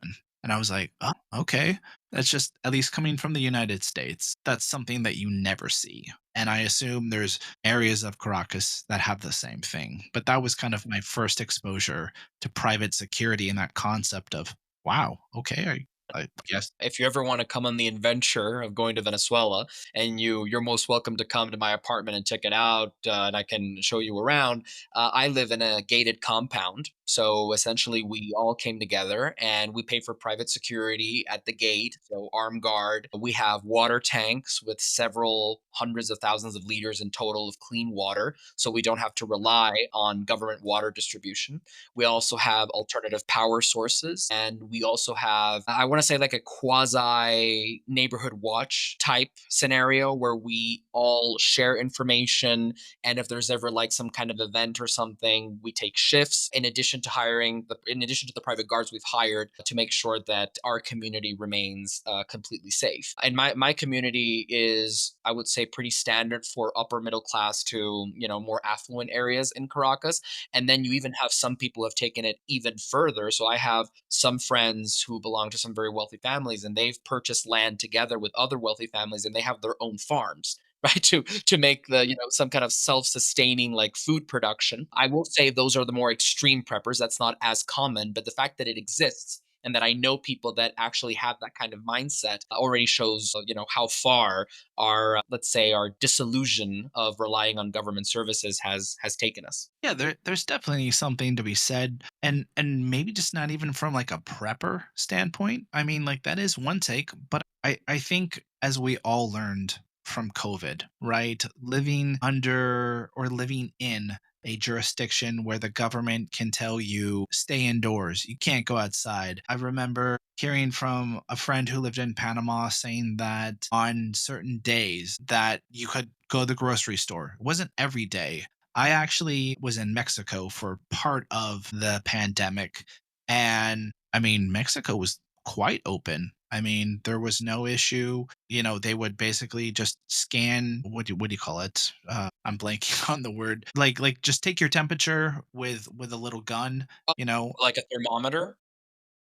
And I was like, "Oh, okay." That's just, at least coming from the United States, that's something that you never see. And I assume there's areas of Caracas that have the same thing. But that was kind of my first exposure to private security and that concept of, wow, okay, I guess. If you ever want to come on the adventure of going to Venezuela, and you're most welcome to come to my apartment and check it out, and I can show you around. I live in a gated compound, so essentially we all came together and we pay for private security at the gate, so armed guard. We have water tanks with several hundreds of thousands of liters in total of clean water, so we don't have to rely on government water distribution. We also have alternative power sources, and we also have, I want want to say like a quasi neighborhood watch type scenario where we all share information. And if there's ever like some kind of event or something, we take shifts in addition to the private guards we've hired to make sure that our community remains completely safe. And my community is, I would say, pretty standard for upper middle class to, more affluent areas in Caracas. And then you even have some people who have taken it even further. So I have some friends who belong to some very wealthy families, and they've purchased land together with other wealthy families, and they have their own farms. Right, to make the some kind of self-sustaining like food production. I will say those are the more extreme preppers. That's not as common, but the fact that it exists and that I know people that actually have that kind of mindset already shows how far our let's say our disillusion of relying on government services has taken us. Yeah, there's definitely something to be said, and maybe just not even from like a prepper standpoint. I mean, like that is one take, but I think as we all learned from COVID, right? Living under or living in a jurisdiction where the government can tell you stay indoors, you can't go outside. I remember hearing from a friend who lived in Panama saying that on certain days that you could go to the grocery store. It wasn't every day. I actually was in Mexico for part of the pandemic. And I mean, Mexico was quite open. I mean, there was no issue. They would basically just scan what do you call it? I'm blanking on the word. Like just take your temperature with a little gun, Oh, you know, like a thermometer.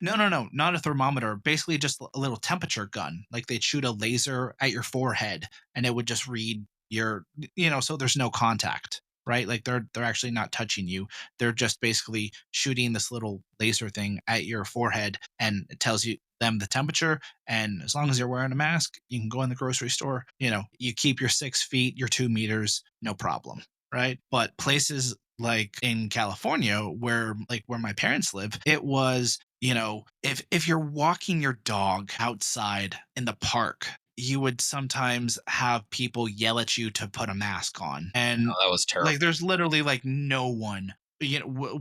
no, no, no, not a thermometer. Basically, just a little temperature gun. Like they'd shoot a laser at your forehead, and it would just read so there's no contact, right? Like they're actually not touching you. They're just basically shooting this little laser thing at your forehead, and it tells them the temperature. And as long as you're wearing a mask, you can go in the grocery store. You keep your 6 feet, your 2 meters, no problem, right? But places like in California, where my parents live, it was if you're walking your dog outside in the park, you would sometimes have people yell at you to put a mask on. And Oh, that was terrible. like there's literally like no one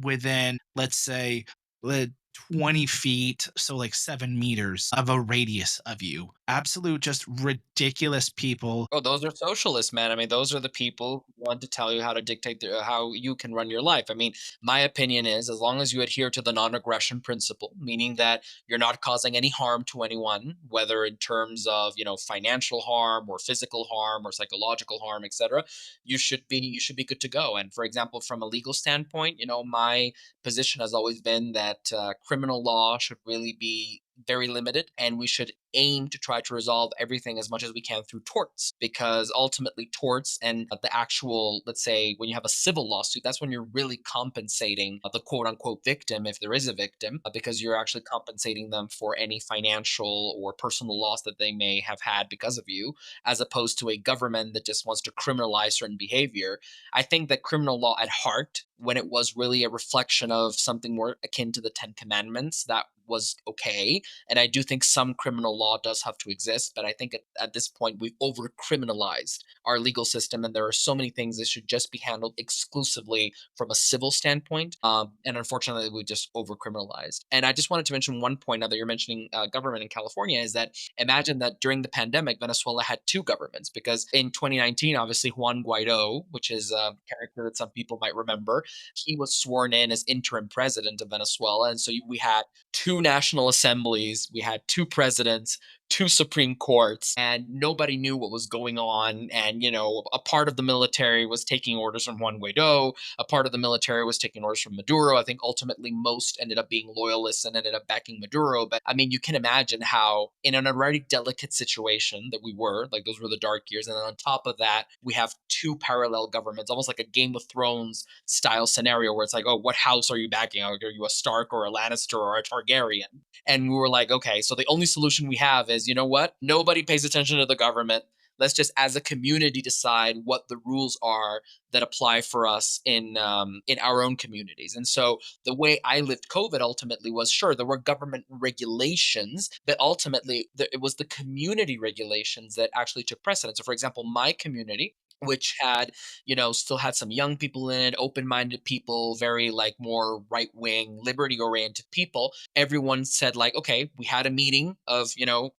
within, let's say, li- 20 feet, so like 7 meters of a radius of you. Absolute just ridiculous people. Oh, those are socialists, man. I mean, those are the people who want to tell you how to dictate how you can run your life. I mean, my opinion is as long as you adhere to the non aggression principle, meaning that you're not causing any harm to anyone, whether in terms of, financial harm or physical harm or psychological harm, etc., you should be good to go. And for example, from a legal standpoint, my position has always been that criminal law should really be very limited, and we should aim to try to resolve everything as much as we can through torts, because ultimately torts and the actual, let's say, when you have a civil lawsuit, that's when you're really compensating the quote unquote victim, if there is a victim, because you're actually compensating them for any financial or personal loss that they may have had because of you, as opposed to a government that just wants to criminalize certain behavior. I think that criminal law at heart, when it was really a reflection of something more akin to the Ten Commandments, that was okay. And I do think some criminal law does have to exist, but I think at this point we've over criminalized our legal system, and there are so many things that should just be handled exclusively from a civil standpoint. And unfortunately, we just over criminalized. And I just wanted to mention one point now that you're mentioning government in California is that imagine that during the pandemic, Venezuela had two governments, because in 2019, obviously, Juan Guaido, which is a character that some people might remember, he was sworn in as interim president of Venezuela. And so we had two national assemblies, we had two presidents, two Supreme Courts, and nobody knew what was going on. And, a part of the military was taking orders from Juan Guaido, a part of the military was taking orders from Maduro. I think ultimately most ended up being loyalists and ended up backing Maduro. But I mean, you can imagine how, in an already delicate situation that we were, like those were the dark years. And then on top of that, we have two parallel governments, almost like a Game of Thrones style scenario where it's like, oh, what house are you backing? Are you a Stark or a Lannister or a Targaryen? And we were like, okay, so the only solution we have is, you know what? Nobody pays attention to the government. let's just as a community decide what the rules are that apply for us in our own communities. And so the way I lived COVID ultimately was, sure, there were government regulations, but ultimately it was the community regulations that actually took precedence. So, for example, my community, which had, still had some young people in it, open minded people, very like more right wing, liberty oriented people. Everyone said, like, okay, we had a meeting of,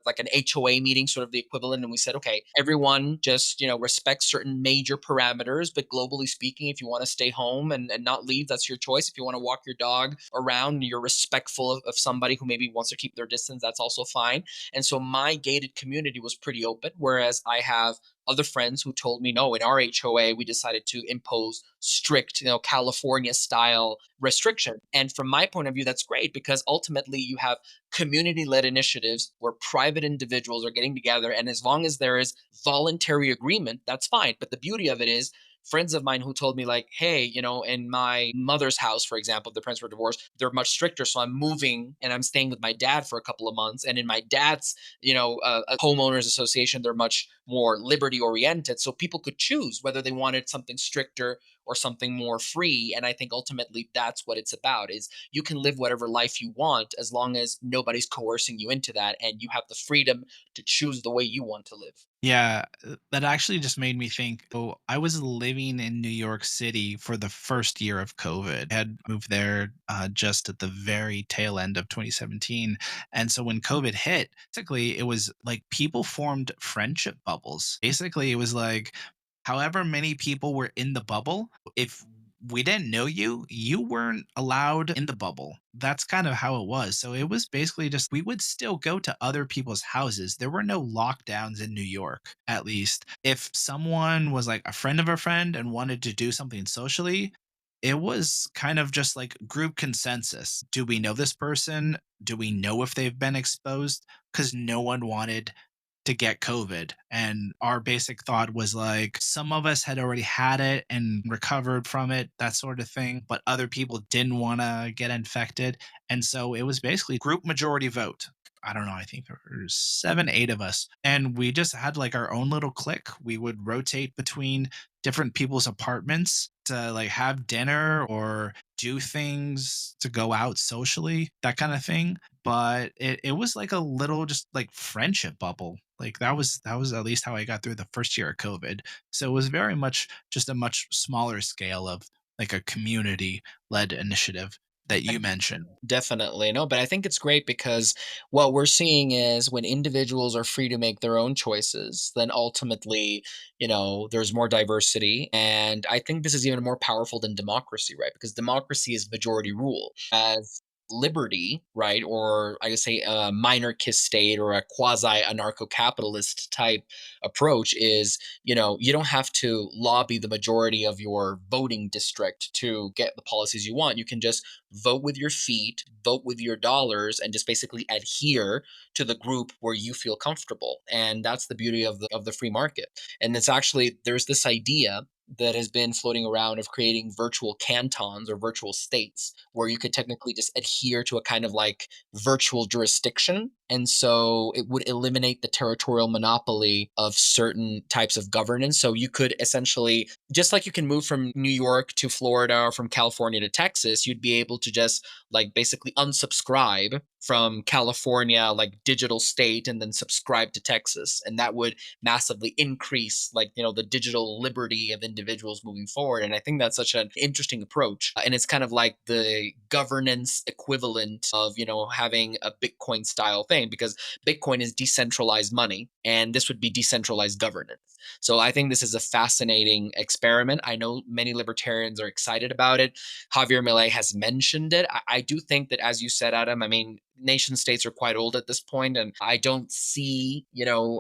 like an HOA meeting, sort of the equivalent. And we said, okay, everyone just, respect certain major parameters. But globally speaking, if you want to stay home and not leave, that's your choice. If you want to walk your dog around and you're respectful of somebody who maybe wants to keep their distance, that's also fine. And so my gated community was pretty open. Whereas I have other friends who told me, no, in our HOA, we decided to impose strict, California style restriction. And from my point of view, that's great because ultimately you have community led initiatives where private individuals are getting together. And as long as there is voluntary agreement, that's fine. But the beauty of it is, friends of mine who told me, like, hey, in my mother's house, for example, the parents were divorced, they're much stricter, so I'm moving and I'm staying with my dad for a couple of months. And in my dad's, a homeowners association, they're much more liberty oriented, so people could choose whether they wanted something stricter or something more free. And I think ultimately that's what it's about, is you can live whatever life you want as long as nobody's coercing you into that, and you have the freedom to choose the way you want to live. Yeah, that actually just made me think. Oh, I was living in New York City for the first year of COVID. I had moved there just at the very tail end of 2017. And so when COVID hit, basically it was like people formed friendship bubbles. Basically, it was like however many people were in the bubble, if we didn't know you, you weren't allowed in the bubble. That's kind of how it was. So it was basically just we would still go to other people's houses. There were no lockdowns in New York, at least. If someone was like a friend of a friend and wanted to do something socially, it was kind of just like group consensus. Do we know this person? Do we know if they've been exposed? Because no one wanted to get COVID. And our basic thought was like some of us had already had it and recovered from it, that sort of thing. But other people didn't want to get infected. And so it was basically group majority vote. I don't know. I think there were seven, eight of us. And we just had like our own little clique. We would rotate between different people's apartments to like have dinner or do things to go out socially, that kind of thing. But it was like a little just like friendship bubble. Like that was at least how I got through the first year of COVID. So it was very much just a much smaller scale of like a community led initiative that you mentioned. Definitely. No, but I think it's great because what we're seeing is when individuals are free to make their own choices, then ultimately, there's more diversity. And I think this is even more powerful than democracy, right? Because democracy is majority rule. As liberty, right? Or I would say a minarchist state or a quasi anarcho capitalist type approach is, you don't have to lobby the majority of your voting district to get the policies you want. You can just vote with your feet, vote with your dollars, and just basically adhere to the group where you feel comfortable. And that's the beauty of the free market. And it's actually there's this idea that has been floating around of creating virtual cantons or virtual states where you could technically just adhere to a kind of like virtual jurisdiction. And so it would eliminate the territorial monopoly of certain types of governance. So you could essentially, just like you can move from New York to Florida or from California to Texas, you'd be able to just like basically unsubscribe from California, like digital state, and then subscribe to Texas. And that would massively increase like, the digital liberty of individuals moving forward. And I think that's such an interesting approach. And it's kind of like the governance equivalent of, having a Bitcoin style thing, because Bitcoin is decentralized money and this would be decentralized governance. So I think this is a fascinating experiment. I know many libertarians are excited about it. Javier Milei has mentioned it. I do think that, as you said, Adam, I mean, nation states are quite old at this point, and I don't see,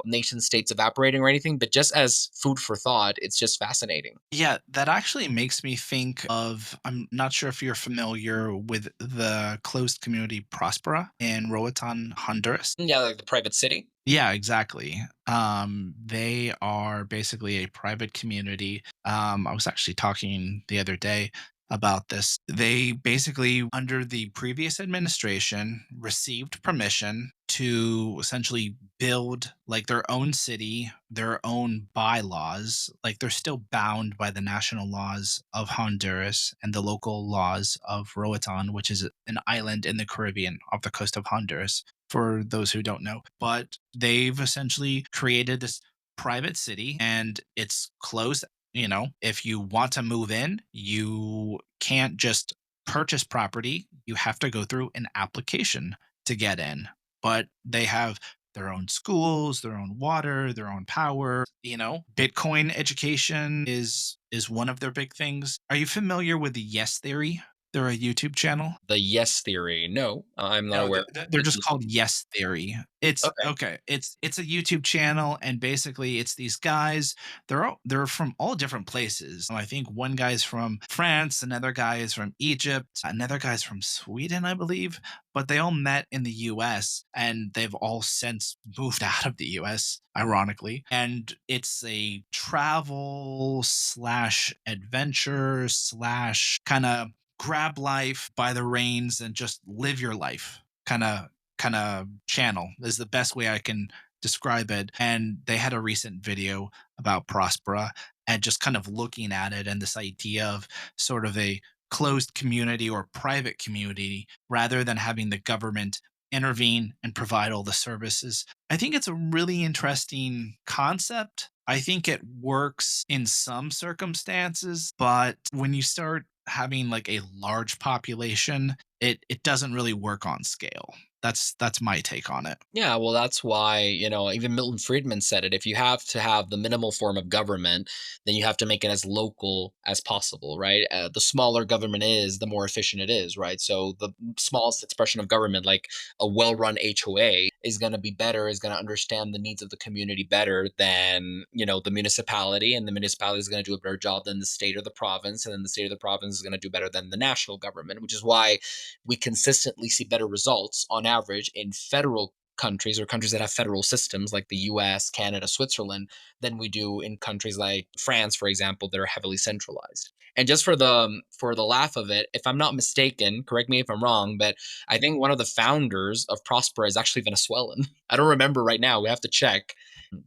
nation states evaporating or anything, but just as food for thought, it's just fascinating. Yeah, that actually makes me think of I'm not sure if you're familiar with the closed community Prospera in Roatan, Honduras. Yeah, like the private city. Yeah, exactly. They are basically a private community. I was actually talking the other day. about this. They basically, under the previous administration, received permission to essentially build like their own city, their own bylaws. Like they're still bound by the national laws of Honduras and the local laws of Roatan, which is an island in the Caribbean off the coast of Honduras, for those who don't know. But they've essentially created this private city and it's closed. If you want to move in, you can't just purchase property. You have to go through an application to get in. But they have their own schools, their own water, their own power. Bitcoin education is one of their big things. Are you familiar with the Yes Theory? They're a YouTube channel. The yes theory. No, I'm not No, aware. they're just called Yes Theory. It's Okay. okay. It's a YouTube channel, and basically, it's these guys. They're from all different places. I think one guy's from France, another guy is from Egypt, another guy's from Sweden, I believe. But they all met in the U.S. and they've all since moved out of the U.S. Ironically, and it's a travel slash adventure slash kind of grab life by the reins and just live your life kind of channel is the best way I can describe it. And they had a recent video about Prospera and just kind of looking at it and this idea of sort of a closed community or private community rather than having the government intervene and provide all the services. I think it's a really interesting concept. I think it works in some circumstances, but when you start having like a large population, it doesn't really work on scale. That's my take on it. Yeah, well, that's why, even Milton Friedman said it. If you have to have the minimal form of government, then you have to make it as local as possible, right? The smaller government is, the more efficient it is, right? So the smallest expression of government, like a well run HOA, is going to be better, is going to understand the needs of the community better than, the municipality. And the municipality is going to do a better job than the state or the province. And then the state or the province is going to do better than the national government, which is why we consistently see better results on average in federal countries or countries that have federal systems like the US, Canada, Switzerland than we do in countries like France, for example, that are heavily centralized. And just for the laugh of it, if I'm not mistaken, correct me if I'm wrong, but I think one of the founders of Prospera is actually Venezuelan. I don't remember right now. We have to check.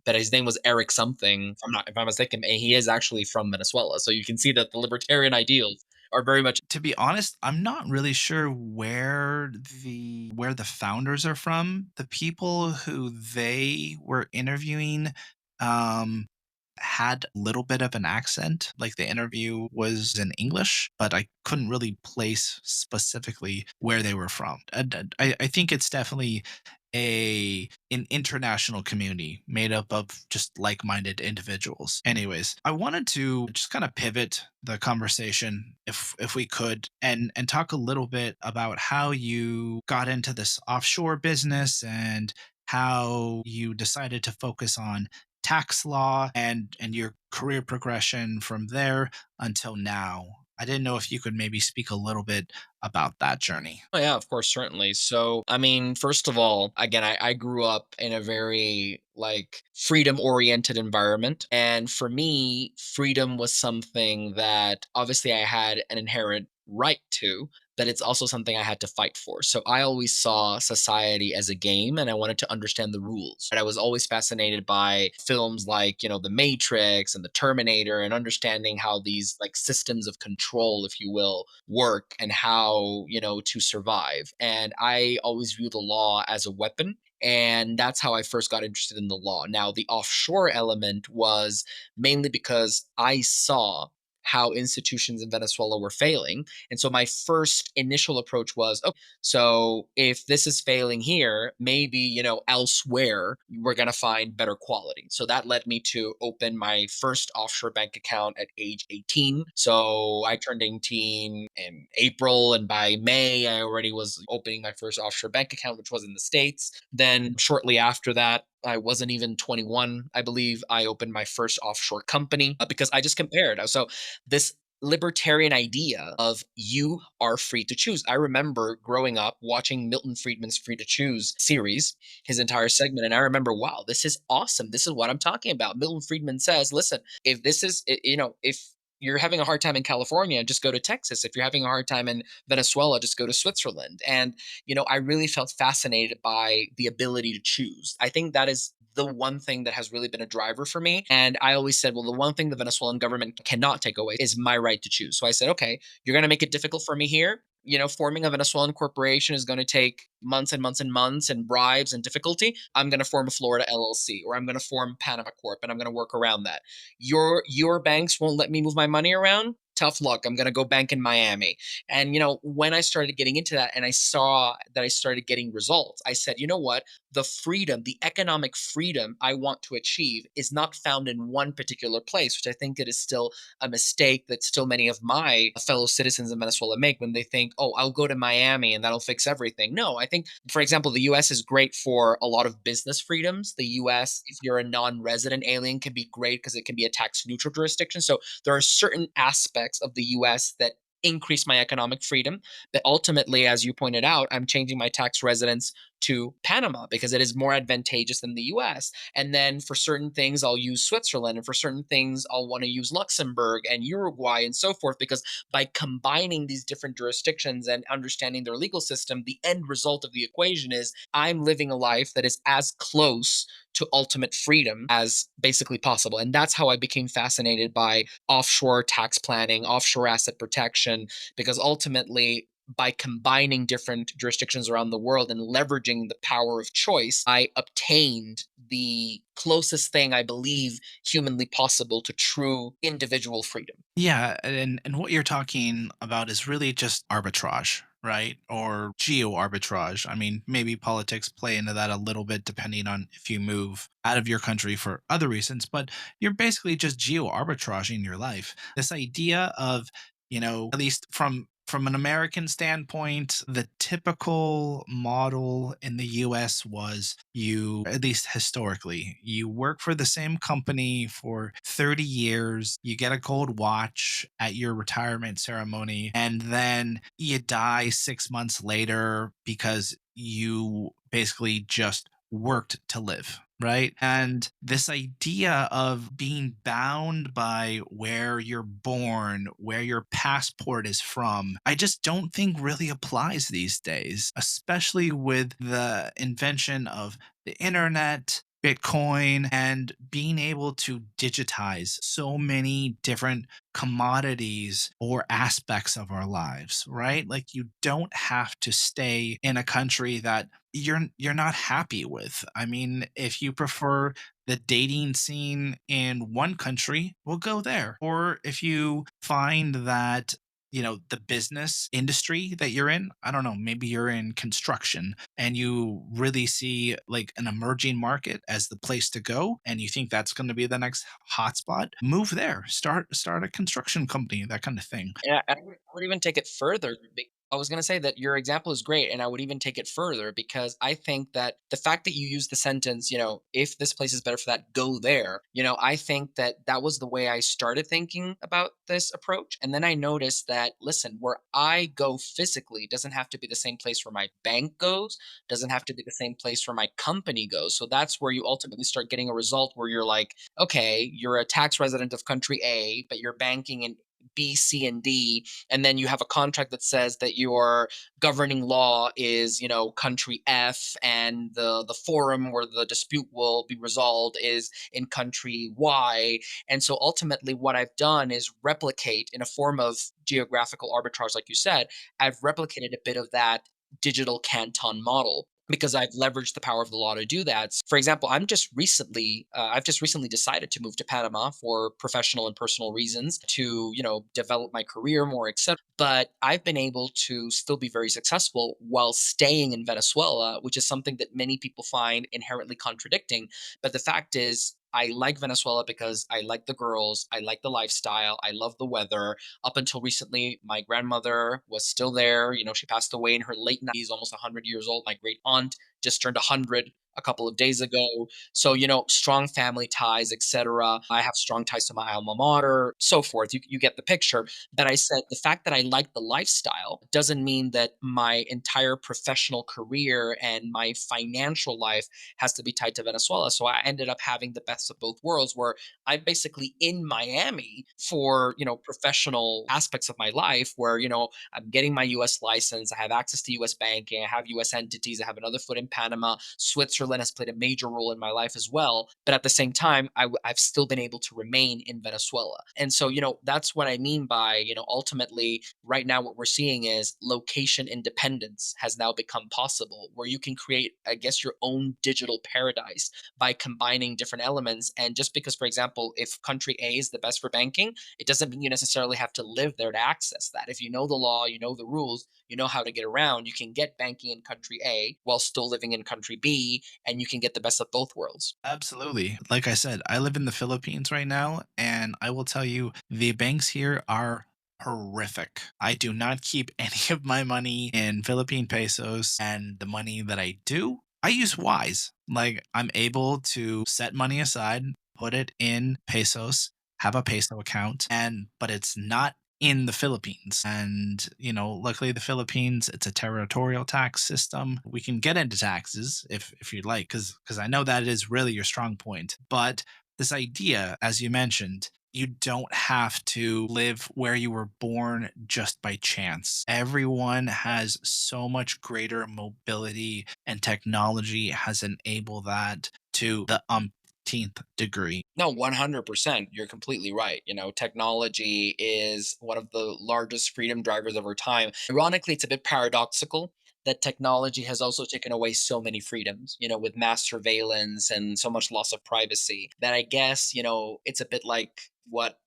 But his name was Eric something. If I'm mistaken, and he is actually from Venezuela. So you can see that the libertarian ideals are very much. To be honest, I'm not really sure where the founders are from. The people who they were interviewing um had a little bit of an accent. Like the interview was in English, but I couldn't really place specifically where they were from. I think it's definitely an international community made up of just like-minded individuals. Anyways, I wanted to just kind of pivot the conversation if we could and talk a little bit about how you got into this offshore business and how you decided to focus on tax law and your career progression from there until now. I didn't know if you could maybe speak a little bit about that journey. Oh, yeah, of course, certainly. So, I mean, first of all, again, I grew up in a very like freedom oriented environment. And for me, freedom was something that obviously I had an inherent right to, but it's also something I had to fight for. So I always saw society as a game and I wanted to understand the rules. And I was always fascinated by films like, The Matrix and the Terminator and understanding how these like systems of control, if you will, work and how, to survive. And I always view the law as a weapon. And that's how I first got interested in the law. Now, the offshore element was mainly because I saw how institutions in Venezuela were failing. And so my first initial approach was, okay, so if this is failing here, maybe, elsewhere we're going to find better quality. So that led me to open my first offshore bank account at age 18. So I turned 18 in April, and by May, I already was opening my first offshore bank account, which was in the States. Then shortly after that, I wasn't even 21, I believe. I opened my first offshore company because I just compared. So this libertarian idea of you are free to choose. I remember growing up watching Milton Friedman's Free to Choose series, his entire segment, and I remember, wow, this is awesome. This is what I'm talking about. Milton Friedman says, listen, if this is, if you're having a hard time in California, just go to Texas. If you're having a hard time in Venezuela, just go to Switzerland. And, I really felt fascinated by the ability to choose. I think that is the one thing that has really been a driver for me. And I always said, well, the one thing the Venezuelan government cannot take away is my right to choose. So I said, okay, you're going to make it difficult for me here. Forming a Venezuelan corporation is going to take months and months and months and bribes and difficulty. I'm going to form a Florida LLC, or I'm going to form Panama Corp, and I'm going to work around that. Your banks won't let me move my money around. Tough luck. I'm going to go bank in Miami. And when I started getting into that and I saw that I started getting results, I said, you know what? The freedom, the economic freedom I want to achieve is not found in one particular place, which I think it is still a mistake that still many of my fellow citizens in Venezuela make when they think, oh, I'll go to Miami and that'll fix everything. No, I think, for example, the US is great for a lot of business freedoms. The US, if you're a non resident alien, can be great because it can be a tax neutral jurisdiction. So there are certain aspects of the US that increase my economic freedom. But ultimately, as you pointed out, I'm changing my tax residence to Panama because it is more advantageous than the US. And then for certain things, I'll use Switzerland. And for certain things, I'll want to use Luxembourg and Uruguay and so forth. Because by combining these different jurisdictions and understanding their legal system, the end result of the equation is I'm living a life that is as close to ultimate freedom as basically possible. And that's how I became fascinated by offshore tax planning, offshore asset protection, because ultimately, by combining different jurisdictions around the world and leveraging the power of choice, I obtained the closest thing I believe humanly possible to true individual freedom. Yeah, and what you're talking about is really just arbitrage, right? Or geo arbitrage. I mean, maybe politics play into that a little bit depending on if you move out of your country for other reasons, but you're basically just geo arbitraging your life. This idea of, at least from an American standpoint, the typical model in the US was you, at least historically, you work for the same company for 30 years, you get a gold watch at your retirement ceremony, and then you die 6 months later because you basically just worked to live. Right. And this idea of being bound by where you're born, where your passport is from, I just don't think really applies these days, especially with the invention of the internet, Bitcoin, and being able to digitize so many different commodities or aspects of our lives, right? Like you don't have to stay in a country that you're not happy with. I mean, if you prefer the dating scene in one country, we'll go there. Or if you find that the business industry that you're in, I don't know, maybe you're in construction and you really see like an emerging market as the place to go and you think that's going to be the next hotspot, move there, start a construction company, that kind of thing. Yeah, I would even take it further. I was going to say that your example is great, and I would even take it further because I think that the fact that you use the sentence, if this place is better for that, go there. I think that that was the way I started thinking about this approach. And then I noticed that, listen, where I go physically doesn't have to be the same place where my bank goes, doesn't have to be the same place where my company goes. So that's where you ultimately start getting a result where you're like, okay, you're a tax resident of country A, but you're banking in B, C, and D, and then you have a contract that says that your governing law is, country F, and the forum where the dispute will be resolved is in country Y. And so ultimately, what I've done is replicate in a form of geographical arbitrage, like you said. I've replicated a bit of that digital canton model because I've leveraged the power of the law to do that. For example, I've just recently decided to move to Panama for professional and personal reasons to, develop my career more, etc. But I've been able to still be very successful while staying in Venezuela, which is something that many people find inherently contradicting. But the fact is, I like Venezuela because I like the girls, I like the lifestyle, I love the weather. Up until recently, my grandmother was still there. She passed away in her late 90s, almost 100 years old. My great aunt just turned 100 a couple of days ago. So, strong family ties, etc. I have strong ties to my alma mater, so forth. You get the picture. But I said the fact that I like the lifestyle doesn't mean that my entire professional career and my financial life has to be tied to Venezuela. So I ended up having the best of both worlds where I'm basically in Miami for, professional aspects of my life where, I'm getting my US license, I have access to US banking, I have US entities, I have another foot in Panama. Switzerland has played a major role in my life as well. But at the same time, I've still been able to remain in Venezuela. And so, that's what I mean by, ultimately, right now, what we're seeing is location independence has now become possible, where you can create, I guess, your own digital paradise by combining different elements. And just because, for example, if country A is the best for banking, it doesn't mean you necessarily have to live there to access that. If you know the law, you know the rules, you know how to get around, you can get banking in country A while still living in country B, and you can get the best of both worlds. Absolutely. Like I said, I live in the Philippines right now, and I will tell you the banks here are horrific. I do not keep any of my money in Philippine pesos, and the money that I do, I use wise. Like I'm able to set money aside, put it in pesos, have a peso account, and but it's not in the Philippines. And, luckily the Philippines, it's a territorial tax system. We can get into taxes if you'd like, because I know that is really your strong point. But this idea, as you mentioned, you don't have to live where you were born just by chance. Everyone has so much greater mobility, and technology has enabled that to the umpteenth degree. No, 100%. You're completely right. Technology is one of the largest freedom drivers of our time. Ironically, it's a bit paradoxical that technology has also taken away so many freedoms, with mass surveillance and so much loss of privacy that I guess, it's a bit like what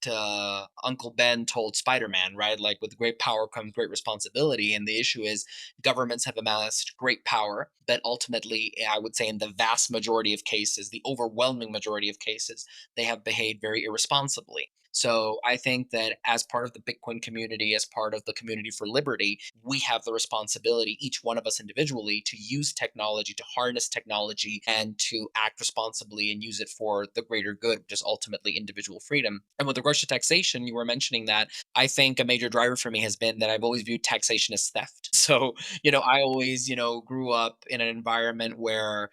Uncle Ben told Spider-Man, right? Like with great power comes great responsibility. And the issue is governments have amassed great power, but ultimately, I would say in the vast majority of cases, the overwhelming majority of cases, they have behaved very irresponsibly. So I think that as part of the Bitcoin community, as part of the community for liberty, we have the responsibility, each one of us individually, to use technology, to harness technology, and to act responsibly and use it for the greater good, which is ultimately individual freedom. And with regards to taxation, you were mentioning that. I think a major driver for me has been that I've always viewed taxation as theft. So, I always, grew up in an environment where,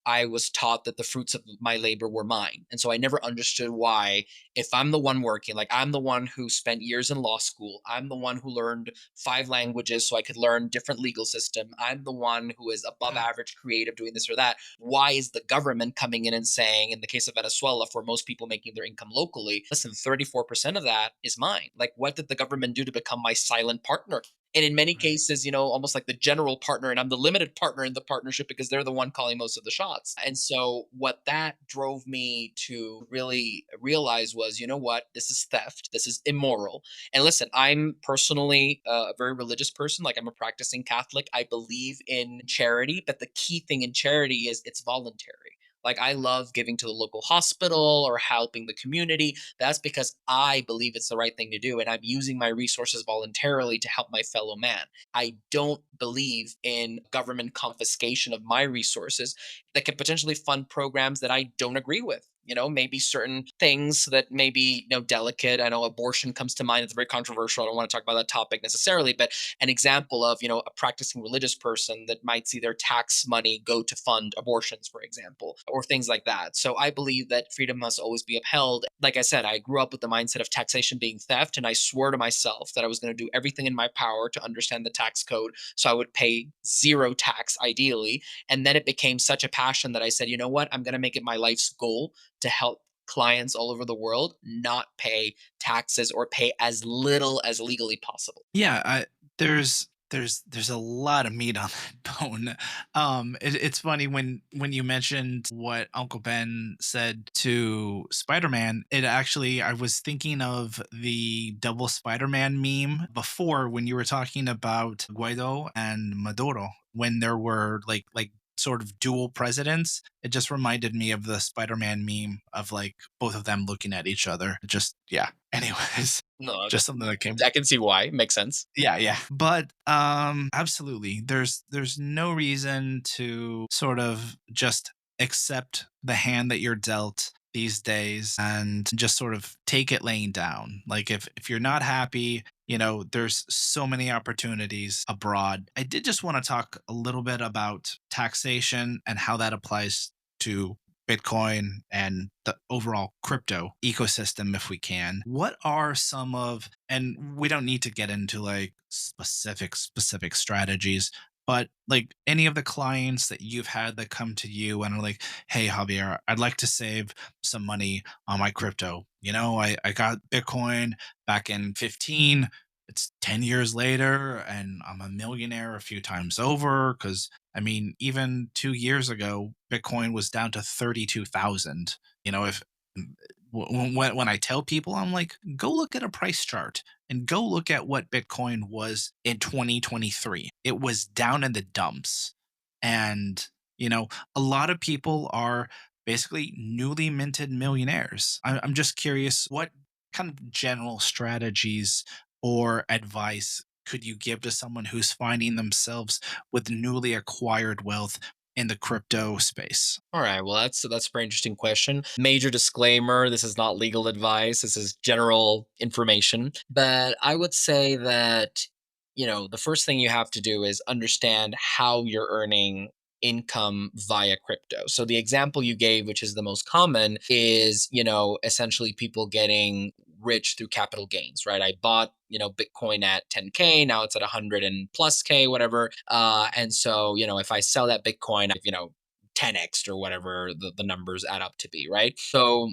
I was taught that the fruits of my labor were mine. And so I never understood why, if I'm the one working, like I'm the one who spent years in law school, I'm the one who learned five languages so I could learn different legal system, I'm the one who is above average creative doing this or that. Why is the government coming in and saying, in the case of Venezuela, for most people making their income locally, listen, 34% of that is mine? Like, what did the government do to become my silent partner? And in many Right. cases, almost like the general partner, and I'm the limited partner in the partnership because they're the one calling most of the shots. And so, what that drove me to really realize was, you know what, this is theft, this is immoral. And listen, I'm personally a very religious person, like I'm a practicing Catholic. I believe in charity, but the key thing in charity is it's voluntary. Like, I love giving to the local hospital or helping the community. That's because I believe it's the right thing to do. And I'm using my resources voluntarily to help my fellow man. I don't believe in government confiscation of my resources that could potentially fund programs that I don't agree with. Maybe certain things that may be, delicate. I know abortion comes to mind. It's very controversial. I don't want to talk about that topic necessarily, but an example of, a practicing religious person that might see their tax money go to fund abortions, for example, or things like that. So I believe that freedom must always be upheld. Like I said, I grew up with the mindset of taxation being theft, and I swore to myself that I was going to do everything in my power to understand the tax code so I would pay zero tax, ideally. And then it became such a passion that I said, you know what? I'm going to make it my life's goal to help clients all over the world not pay taxes or pay as little as legally possible. Yeah, there's a lot of meat on that bone. It's funny when you mentioned what Uncle Ben said to Spider-Man. It actually, I was thinking of the double Spider-Man meme before when you were talking about Guaido and Maduro when there were like sort of dual presidents. It just reminded me of the Spider-Man meme of like both of them looking at each other. Just yeah. Anyways. No, Just something that came. I can see why. Makes sense. Yeah, yeah. But absolutely. There's no reason to sort of just accept the hand that you're dealt these days and just sort of take it laying down. Like if you're not happy, there's so many opportunities abroad. I did just want to talk a little bit about taxation and how that applies to Bitcoin and the overall crypto ecosystem if we can. What are some of, and we don't need to get into like specific strategies, but like any of the clients that you've had that come to you and are like, hey Javier, I'd like to save some money on my crypto. I got Bitcoin back in 15. It's 10 years later and I'm a millionaire a few times over because I mean, even 2 years ago, Bitcoin was down to 32,000. If when I tell people, I'm like, go look at a price chart and go look at what Bitcoin was in 2023. It was down in the dumps. And, a lot of people are basically newly minted millionaires. I'm just curious, what kind of general strategies or advice could you give to someone who's finding themselves with newly acquired wealth in the crypto space? All right. Well, that's a very interesting question. Major disclaimer: this is not legal advice. This is general information. But I would say that the first thing you have to do is understand how you're earning income via crypto. So the example you gave, which is the most common, is essentially people getting rich through capital gains, right? I bought Bitcoin at 10K, now it's at 100 and plus K, whatever. And so if I sell that Bitcoin, 10x or whatever the numbers add up to be, right? So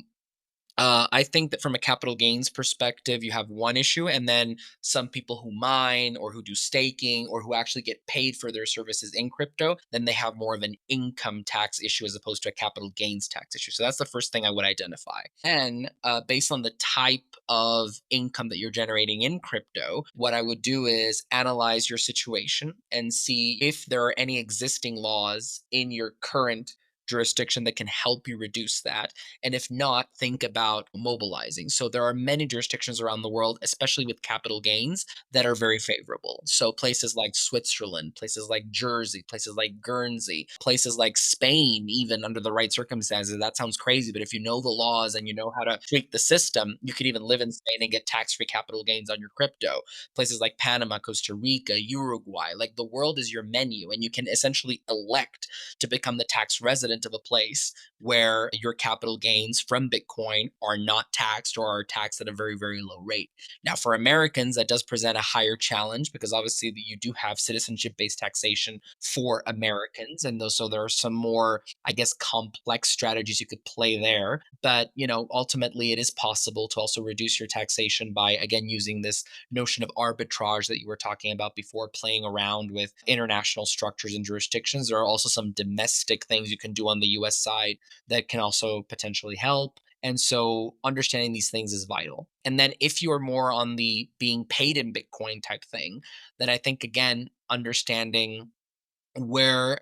I think that from a capital gains perspective, you have one issue, and then some people who mine or who do staking or who actually get paid for their services in crypto, then they have more of an income tax issue as opposed to a capital gains tax issue. So that's the first thing I would identify. And based on the type of income that you're generating in crypto, what I would do is analyze your situation and see if there are any existing laws in your current jurisdiction that can help you reduce that, and if not, think about mobilizing. So there are many jurisdictions around the world, especially with capital gains, that are very favorable. So places like Switzerland, places like Jersey, places like Guernsey, places like Spain, even under the right circumstances. That sounds crazy, but if you know the laws and you know how to tweak the system, you could even live in Spain and get tax-free capital gains on your crypto. Places like Panama, Costa Rica, Uruguay, like the world is your menu, and you can essentially elect to become the tax resident of a place where your capital gains from Bitcoin are not taxed or are taxed at a very, very low rate. Now, for Americans, that does present a higher challenge because obviously you do have citizenship based taxation for Americans. And so there are some more, I guess, complex strategies you could play there. But, ultimately it is possible to also reduce your taxation by, again, using this notion of arbitrage that you were talking about before, playing around with international structures and jurisdictions. There are also some domestic things you can do on the US side that can also potentially help. And so understanding these things is vital. And then if you're more on the being paid in Bitcoin type thing, then I think, again, understanding what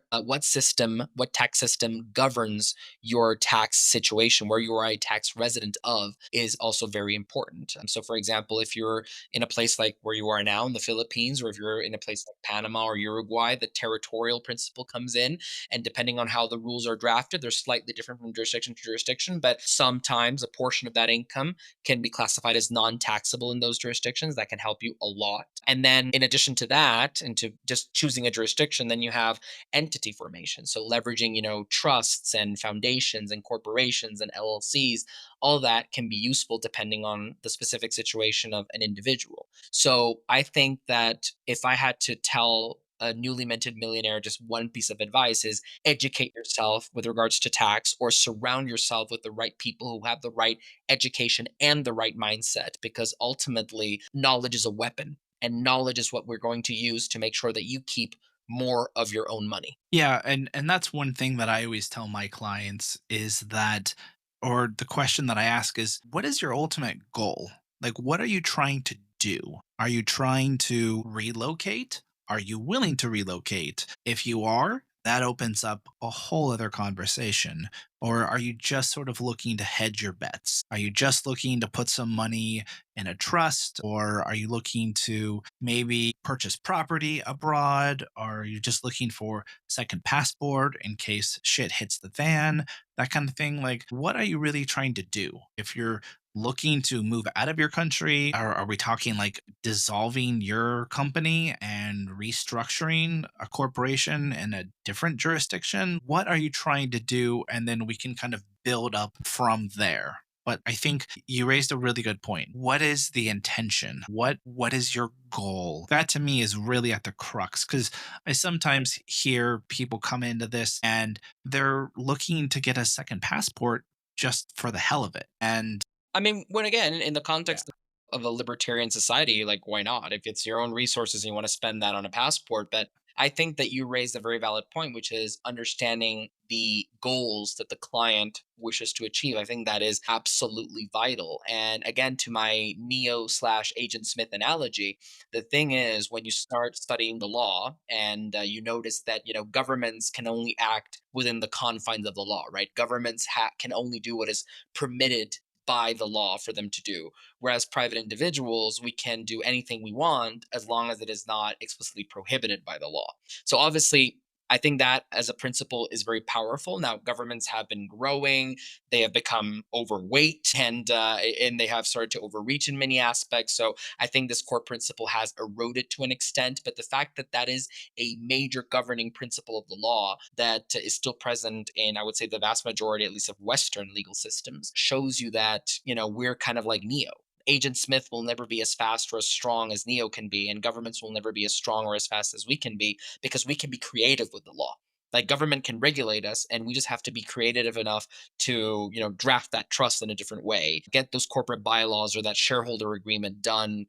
tax system governs your tax situation, where you are a tax resident of, is also very important. So for example, if you're in a place like where you are now in the Philippines, or if you're in a place like Panama or Uruguay, the territorial principle comes in, and depending on how the rules are drafted, they're slightly different from jurisdiction to jurisdiction, but sometimes a portion of that income can be classified as non-taxable in those jurisdictions. That can help you a lot. And then in addition to that, and to just choosing a jurisdiction, then you have entity formation. So leveraging, trusts and foundations and corporations and LLCs, all that can be useful depending on the specific situation of an individual. So I think that if I had to tell a newly minted millionaire just one piece of advice, is educate yourself with regards to tax, or surround yourself with the right people who have the right education and the right mindset, because ultimately knowledge is a weapon, and knowledge is what we're going to use to make sure that you keep more of your own money. Yeah, and that's one thing that I always tell my clients is that, or the question that I ask is, what is your ultimate goal? Like, what are you trying to do? Are you trying to relocate? Are you willing to relocate? If you are, that opens up a whole other conversation. Or are you just sort of looking to hedge your bets? Are you just looking to put some money in a trust? Or are you looking to maybe purchase property abroad? Or are you just looking for second passport in case shit hits the fan? That kind of thing. Like, what are you really trying to do? If you're looking to move out of your country, are we talking like dissolving your company and restructuring a corporation in a different jurisdiction? What are you trying to do? And then we can kind of build up from there. But I think you raised a really good point. What is the intention? What is your goal? That to me is really at the crux, because I sometimes hear people come into this and they're looking to get a second passport just for the hell of it. And I mean, when again, in the yeah, context of a libertarian society, like why not? If it's your own resources and you want to spend that on a passport, but I think that you raised a very valid point, which is understanding the goals that the client wishes to achieve. I think that is absolutely vital. And again, to my Neo slash Agent Smith analogy, the thing is when you start studying the law and you notice that governments can only act within the confines of the law, right? Governments can only do what is permitted by the law for them to do. Whereas private individuals, we can do anything we want as long as it is not explicitly prohibited by the law. So obviously, I think that as a principle is very powerful. Now, governments have been growing; they have become overweight, and they have started to overreach in many aspects. So I think this core principle has eroded to an extent. But the fact that that is a major governing principle of the law that is still present in, I would say, the vast majority, at least of Western legal systems, shows you that, we're kind of like Neo. Agent Smith will never be as fast or as strong as Neo can be, and governments will never be as strong or as fast as we can be because we can be creative with the law. Like government can regulate us, and we just have to be creative enough to, draft that trust in a different way, get those corporate bylaws or that shareholder agreement done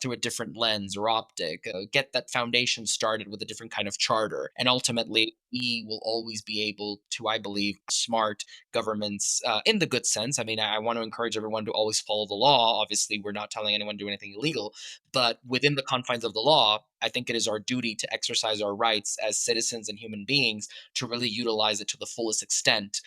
through a different lens or optic, get that foundation started with a different kind of charter. And ultimately, we will always be able to, I believe, smart governments in the good sense. I mean, I want to encourage everyone to always follow the law. Obviously, we're not telling anyone to do anything illegal, but within the confines of the law, I think it is our duty to exercise our rights as citizens and human beings to really utilize it to the fullest extent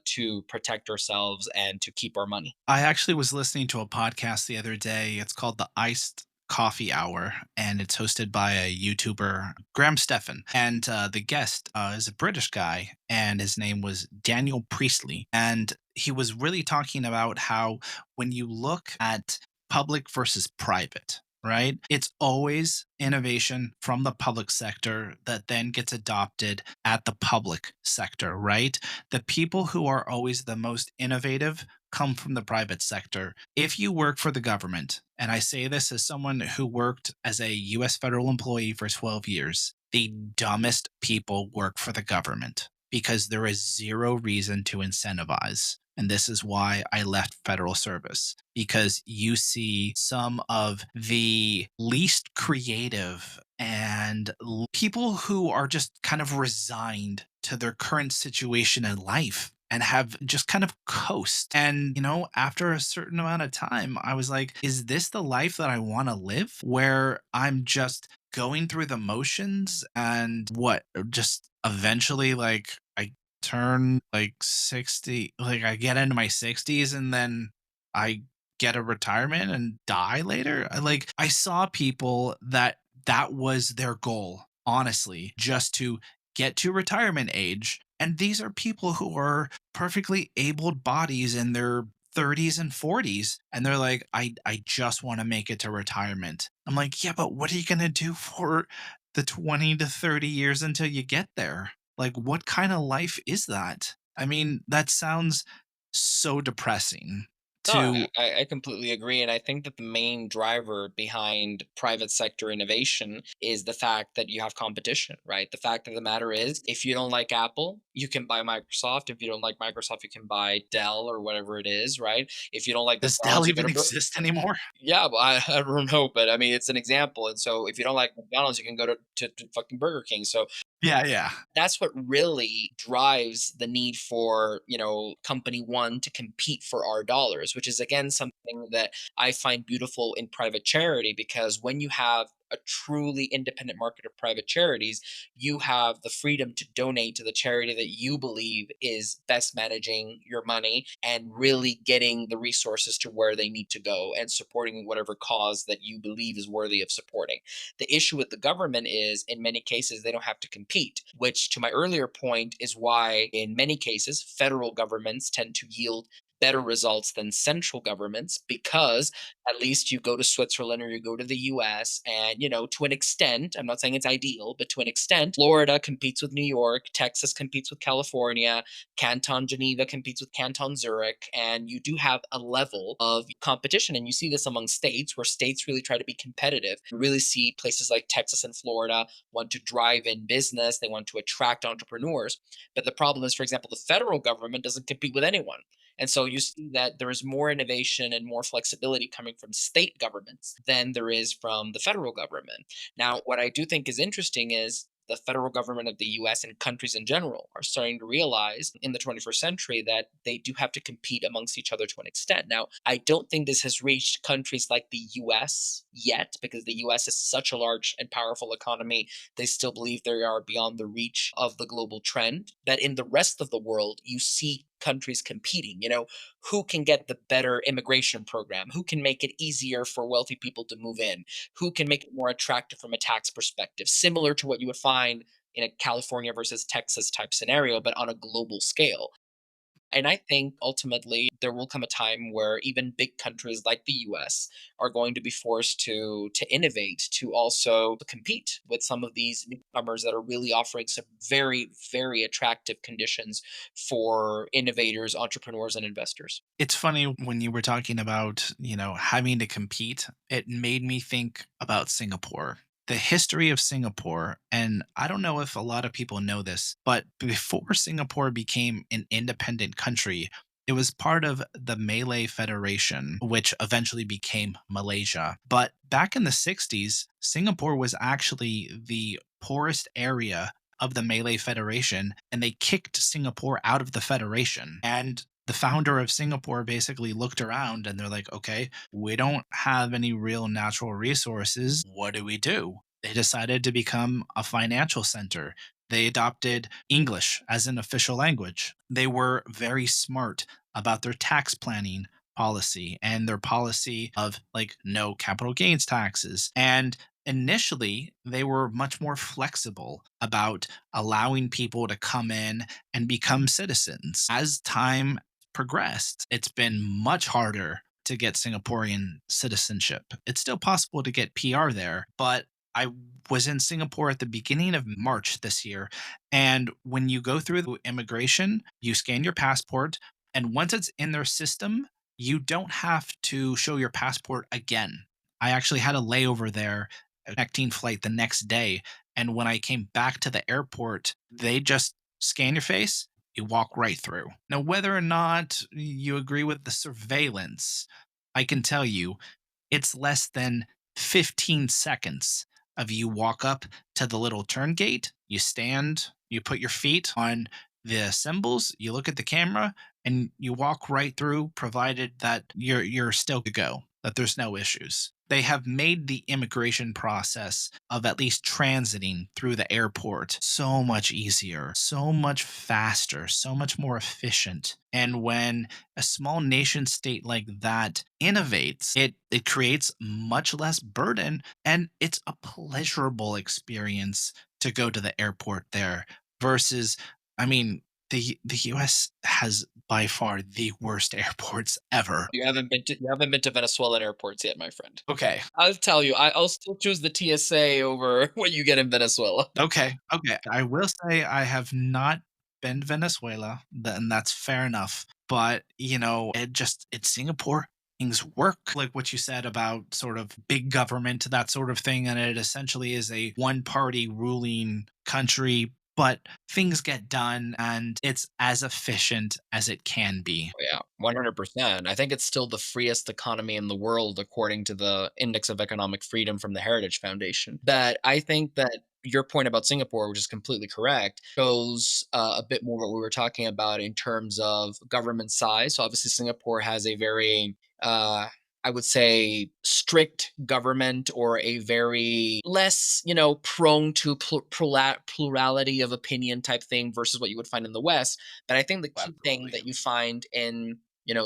to protect ourselves and to keep our money. I actually was listening to a podcast the other day. It's called the Iced Coffee Hour, and it's hosted by a YouTuber, Graham Stephan. And the guest is a British guy, and his name was Daniel Priestley. And he was really talking about how when you look at public versus private, right? It's always innovation from the public sector that then gets adopted at the public sector, right? The people who are always the most innovative come from the private sector. If you work for the government, and I say this as someone who worked as a US federal employee for 12 years, the dumbest people work for the government because there is zero reason to incentivize. And this is why I left federal service, because you see some of the least creative and people who are just kind of resigned to their current situation in life and have just kind of coast. And, after a certain amount of time, I was like, is this the life that I want to live where I'm just going through the motions and what just eventually like I turn like 60, like I get into my 60s and then I get a retirement and die later? Like I saw people that was their goal, honestly, just to get to retirement age. And these are people who are perfectly abled bodies in their 30s and 40s. And they're like, I just want to make it to retirement. I'm like, yeah, but what are you going to do for the 20 to 30 years until you get there? Like, what kind of life is that? I mean, that sounds so depressing No, to I completely agree. And I think that the main driver behind private sector innovation is the fact that you have competition, right? The fact of the matter is, if you don't like Apple, you can buy Microsoft. If you don't like Microsoft, you can buy Dell or whatever it is, right? If you don't like does McDonald's, Dell you go even to exist anymore? yeah, well, I don't know, but I mean, it's an example. And so if you don't like McDonald's, you can go to fucking Burger King. So Yeah, yeah. that's what really drives the need for company one to compete for our dollars, which is again something that I find beautiful in private charity, because when you have a truly independent market of private charities, you have the freedom to donate to the charity that you believe is best managing your money and really getting the resources to where they need to go and supporting whatever cause that you believe is worthy of supporting. The issue with the government is, in many cases, they don't have to compete, which, to my earlier point, is why, in many cases, federal governments tend to yield better results than central governments because at least you go to Switzerland or you go to the US and, to an extent, I'm not saying it's ideal, but to an extent, Florida competes with New York, Texas competes with California, Canton Geneva competes with Canton Zurich, and you do have a level of competition. And you see this among states where states really try to be competitive. You really see places like Texas and Florida want to drive in business, they want to attract entrepreneurs. But the problem is, for example, the federal government doesn't compete with anyone. And so you see that there is more innovation and more flexibility coming from state governments than there is from the federal government. Now, what I do think is interesting is the federal government of the US and countries in general are starting to realize in the 21st century that they do have to compete amongst each other to an extent. Now, I don't think this has reached countries like the US yet because the US is such a large and powerful economy. They still believe they are beyond the reach of the global trend. That in the rest of the world, you see countries competing. Who can get the better immigration program? Who can make it easier for wealthy people to move in? Who can make it more attractive from a tax perspective, similar to what you would find in a California versus Texas type scenario, but on a global scale. And I think ultimately there will come a time where even big countries like the US are going to be forced to innovate, to also compete with some of these newcomers that are really offering some very, very attractive conditions for innovators, entrepreneurs, and investors. It's funny when you were talking about, having to compete, it made me think about Singapore. The history of Singapore, and I don't know if a lot of people know this, but before Singapore became an independent country, it was part of the Malay Federation, which eventually became Malaysia. But back in the 60s, Singapore was actually the poorest area of the Malay Federation, and they kicked Singapore out of the federation. And the founder of Singapore basically looked around and they're like, okay, we don't have any real natural resources. What do we do? They decided to become a financial center. They adopted English as an official language. They were very smart about their tax planning policy and their policy of like no capital gains taxes. And initially, they were much more flexible about allowing people to come in and become citizens. As time progressed, it's been much harder to get Singaporean citizenship. It's still possible to get PR there, but I was in Singapore at the beginning of March this year. And when you go through the immigration, you scan your passport. And once it's in their system, you don't have to show your passport again. I actually had a layover there, a connecting flight the next day. And when I came back to the airport, they just scan your face, you walk right through. Now, whether or not you agree with the surveillance, I can tell you it's less than 15 seconds of you walk up to the little turn gate, you stand, you put your feet on the symbols, you look at the camera, and you walk right through, provided that you're still to go, that there's no issues. They have made the immigration process of at least transiting through the airport so much easier, so much faster, so much more efficient. And when a small nation state like that innovates, it creates much less burden and it's a pleasurable experience to go to the airport there versus, I mean, the US has by far the worst airports ever. You haven't been to Venezuelan airports yet, my friend. Okay. I'll tell you, I'll still choose the TSA over what you get in Venezuela. Okay. Okay. I will say I have not been to Venezuela, and that's fair enough. But, it's Singapore. Things work like what you said about sort of big government, that sort of thing. And it essentially is a one party ruling country, but things get done and it's as efficient as it can be. Yeah, 100%. I think it's still the freest economy in the world, according to the Index of Economic Freedom from the Heritage Foundation. But I think that your point about Singapore, which is completely correct, shows a bit more what we were talking about in terms of government size. So obviously, Singapore has a very I would say, strict government or a very less, prone to plurality of opinion type thing versus what you would find in the West. But I think the key thing Absolutely. that you find in,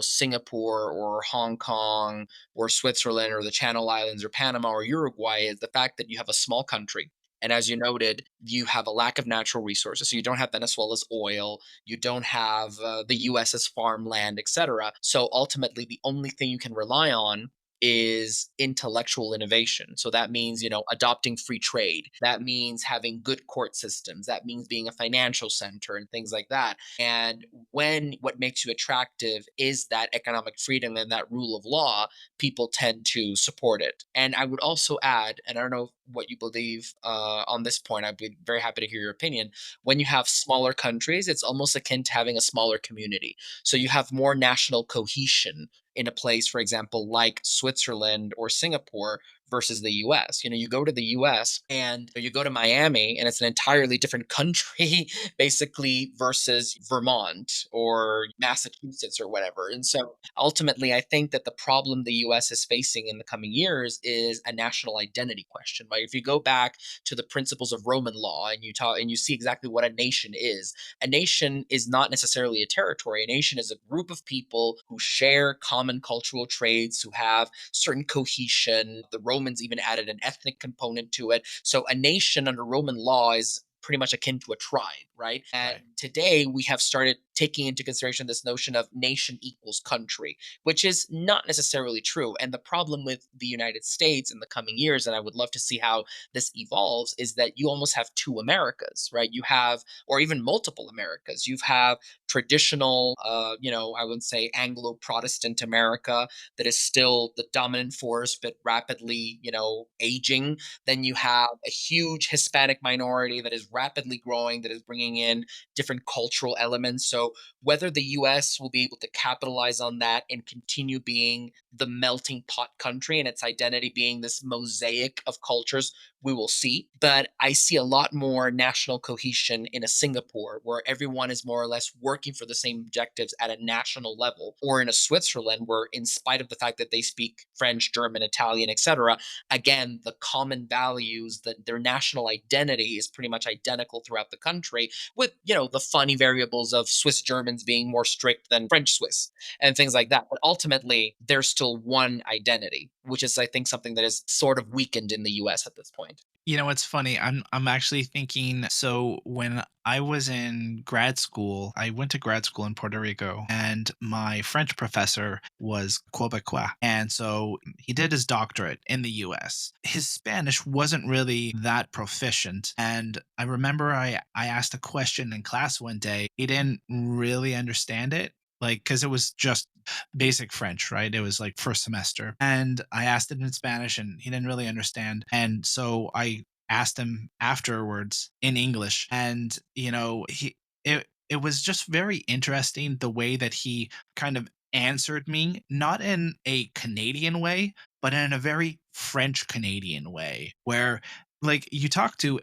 Singapore or Hong Kong or Switzerland or the Channel Islands or Panama or Uruguay is the fact that you have a small country. And as you noted, you have a lack of natural resources. So you don't have Venezuela's oil, you don't have the US's farmland, etc. So ultimately, the only thing you can rely on is intellectual innovation. So that means, adopting free trade. That means having good court systems. That means being a financial center and things like that. And when what makes you attractive is that economic freedom and that rule of law, people tend to support it. And I would also add, and I don't know what you believe on this point, I'd be very happy to hear your opinion. When you have smaller countries, it's almost akin to having a smaller community. So you have more national cohesion in a place, for example, like Switzerland or Singapore versus the US. You go to the US and you go to Miami and it's an entirely different country, basically, versus Vermont or Massachusetts or whatever. And so ultimately, I think that the problem the US is facing in the coming years is a national identity question. Right? If you go back to the principles of Roman law and you talk and you see exactly what a nation is not necessarily a territory. A nation is a group of people who share common cultural traits, who have certain cohesion. The Romans even added an ethnic component to it. So a nation under Roman law is pretty much akin to a tribe, right? And Right. today we have started taking into consideration this notion of nation equals country, which is not necessarily true. And the problem with the United States in the coming years, and I would love to see how this evolves, is that you almost have two Americas, right? You have, or even multiple Americas. You have traditional, I would say Anglo Protestant America that is still the dominant force, but rapidly, aging. Then you have a huge Hispanic minority that is rapidly growing, that is bringing in different cultural elements. So whether the US will be able to capitalize on that and continue being the melting pot country and its identity being this mosaic of cultures, we will see. But I see a lot more national cohesion in a Singapore where everyone is more or less working for the same objectives at a national level, or in a Switzerland where, in spite of the fact that they speak French, German, Italian, etc., again, the common values, that their national identity is pretty much identical throughout the country, with, the funny variables of Swiss Germans being more strict than French Swiss and things like that. But ultimately, there's still one identity, which is, I think, something that is sort of weakened in the US at this point. It's funny. I'm actually thinking, so when I was in grad school, I went to grad school in Puerto Rico and my French professor was Quebecois. And so he did his doctorate in the US. His Spanish wasn't really that proficient. And I remember I asked a question in class one day. He didn't really understand it. Like, because it was just basic French, right? It was like first semester. And I asked it in Spanish and he didn't really understand. And so I asked him afterwards in English. And, it was just very interesting the way that he kind of answered me, not in a Canadian way, but in a very French Canadian way, where like you talk to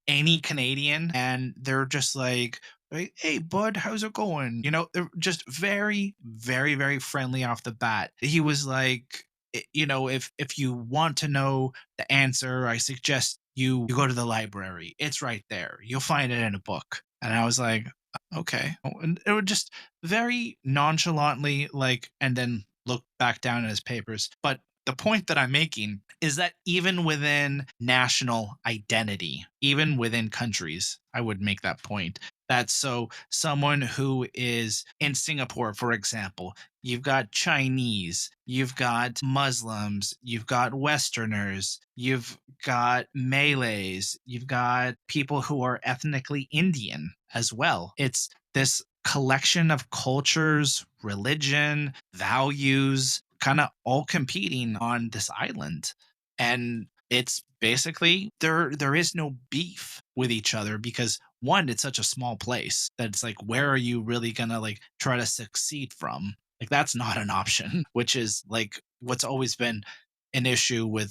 any Canadian and they're just like, right? Hey, bud, how's it going? They're just very, very, very friendly off the bat. He was like, if you want to know the answer, I suggest you go to the library. It's right there. You'll find it in a book. And I was like, okay. And it would just very nonchalantly, like, and then look back down at his papers. But the point that I'm making is that even within national identity, even within countries, I would make that point. That so someone who is in Singapore, for example, you've got Chinese, you've got Muslims, you've got Westerners, you've got Malays, you've got people who are ethnically Indian as well. It's this collection of cultures, religion, values, kind of all competing on this island. And it's basically there is no beef with each other because one, it's such a small place that it's like, where are you really gonna like try to succeed from? Like that's not an option, which is like what's always been an issue with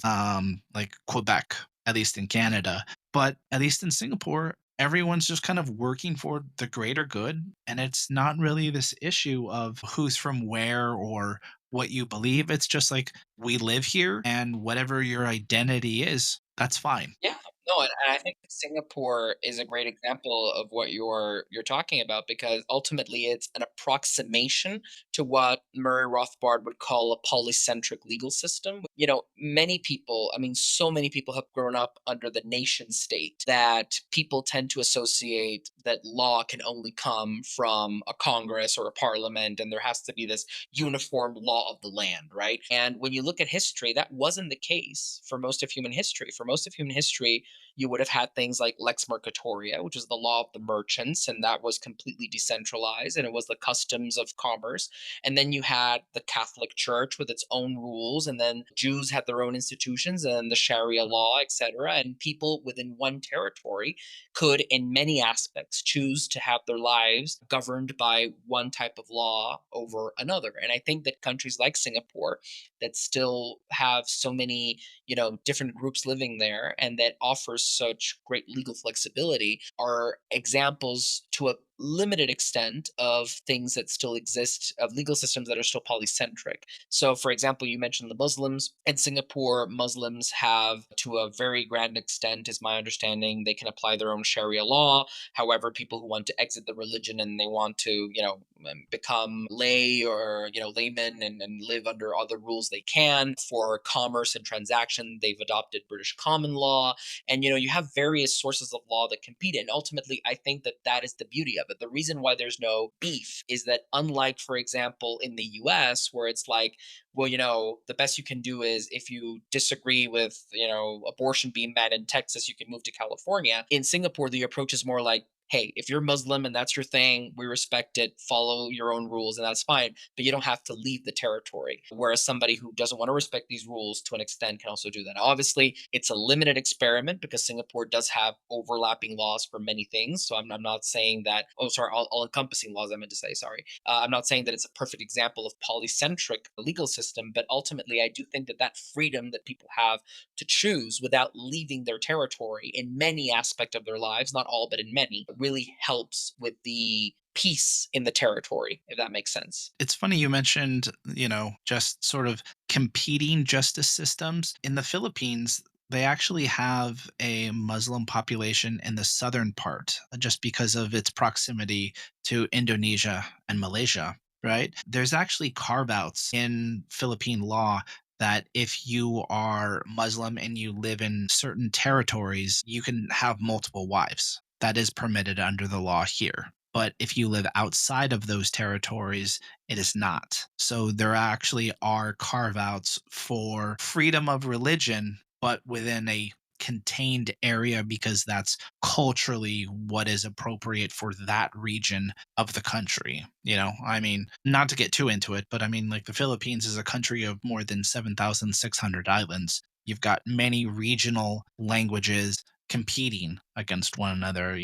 like Quebec, at least in Canada. But at least in Singapore, everyone's just kind of working for the greater good. And it's not really this issue of who's from where or what you believe. It's just like we live here and whatever your identity is, that's fine. Yeah, no, and I think that Singapore is a great example of what you're talking about because ultimately it's an approximation to what Murray Rothbard would call a polycentric legal system. You know, many people, I mean, so many people have grown up under the nation state that people tend to associate that law can only come from a Congress or a parliament, and there has to be this uniform law of the land, right? And when you look at history, that wasn't the case for most of human history. For most of human history, you would have had things like lex mercatoria, which is the law of the merchants, and that was completely decentralized, and it was the customs of commerce. And then you had the Catholic Church with its own rules, and then Jews had their own institutions and the Sharia law, etc. And people within one territory could, in many aspects, choose to have their lives governed by one type of law over another. And I think that countries like Singapore that still have so many, different groups living there and that offers such great legal flexibility are examples to a limited extent of things that still exist, of legal systems that are still polycentric. So, for example, you mentioned the Muslims. In Singapore, Muslims have, to a very grand extent, is my understanding, they can apply their own Sharia law. However, people who want to exit the religion and they want to, become lay or, laymen and live under other rules, they can. For commerce and transaction, they've adopted British common law. And, you have various sources of law that compete. And ultimately, I think that that is the beauty of it. The reason why there's no beef is that, unlike, for example, in the US, where it's like, well, the best you can do is if you disagree with, abortion being banned in Texas, you can move to California. In Singapore, the approach is more like, hey, if you're Muslim and that's your thing, we respect it, follow your own rules, and that's fine, but you don't have to leave the territory. Whereas somebody who doesn't want to respect these rules to an extent can also do that. Obviously, it's a limited experiment because Singapore does have overlapping laws for many things. So I'm not saying that, oh, sorry, all encompassing laws, I meant to say, sorry. I'm not saying that it's a perfect example of polycentric legal system, but ultimately, I do think that that freedom that people have to choose without leaving their territory in many aspects of their lives, not all, but in many, really helps with the peace in the territory, if that makes sense. It's funny you mentioned, just sort of competing justice systems. In the Philippines, they actually have a Muslim population in the southern part just because of its proximity to Indonesia and Malaysia, right? There's actually carve outs in Philippine law that if you are Muslim and you live in certain territories, you can have multiple wives. That is permitted under the law here. But if you live outside of those territories, it is not. So there actually are carve outs for freedom of religion, but within a contained area because that's culturally what is appropriate for that region of the country. I mean, not to get too into it, but I mean, like the Philippines is a country of more than 7,600 islands. You've got many regional languages competing against one another,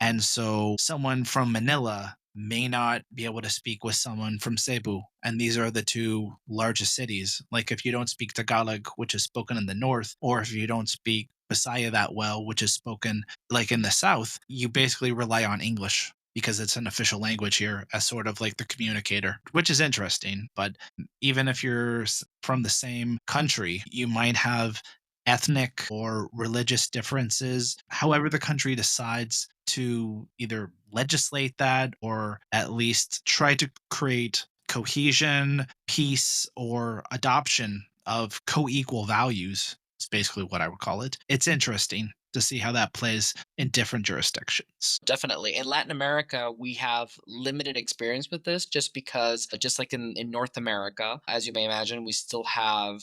and so someone from Manila may not be able to speak with someone from Cebu. And these are the two largest cities. Like if you don't speak Tagalog, which is spoken in the north, or if you don't speak Bisaya that well, which is spoken like in the south, you basically rely on English because it's an official language here as sort of like the communicator, which is interesting. But even if you're from the same country, you might have ethnic or religious differences. However, the country decides to either legislate that or at least try to create cohesion, peace, or adoption of co equal values, is basically what I would call it. It's interesting to see how that plays in different jurisdictions. Definitely. In Latin America, we have limited experience with this just because, just like in North America, as you may imagine, we still have,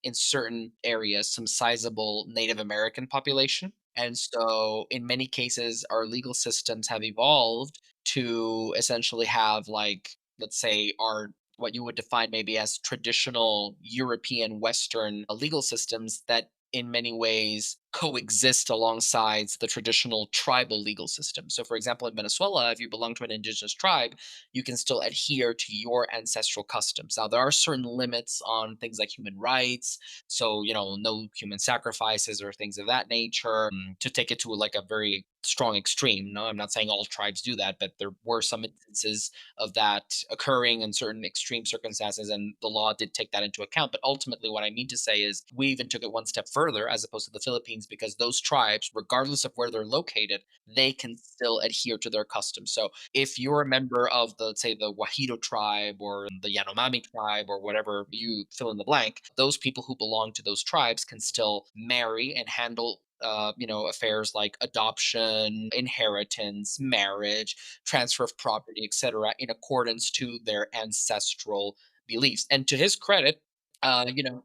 in certain areas, some sizable Native American population. And so, in many cases, our legal systems have evolved to essentially have, like, let's say, our what you would define maybe as traditional European Western legal systems that in many ways coexist alongside the traditional tribal legal system. So, for example, in Venezuela, if you belong to an indigenous tribe, you can still adhere to your ancestral customs. Now, there are certain limits on things like human rights. So, no human sacrifices or things of that nature, to take it to like a very strong extreme. No, I'm not saying all tribes do that, but there were some instances of that occurring in certain extreme circumstances, and the law did take that into account. But ultimately, what I mean to say is we even took it one step further as opposed to the Philippines, because those tribes, regardless of where they're located, they can still adhere to their customs. So if you're a member of the, say, the Wahido tribe or the Yanomami tribe or whatever, you fill in the blank, those people who belong to those tribes can still marry and handle affairs like adoption, inheritance, marriage, transfer of property, etc., in accordance to their ancestral beliefs. And to his credit,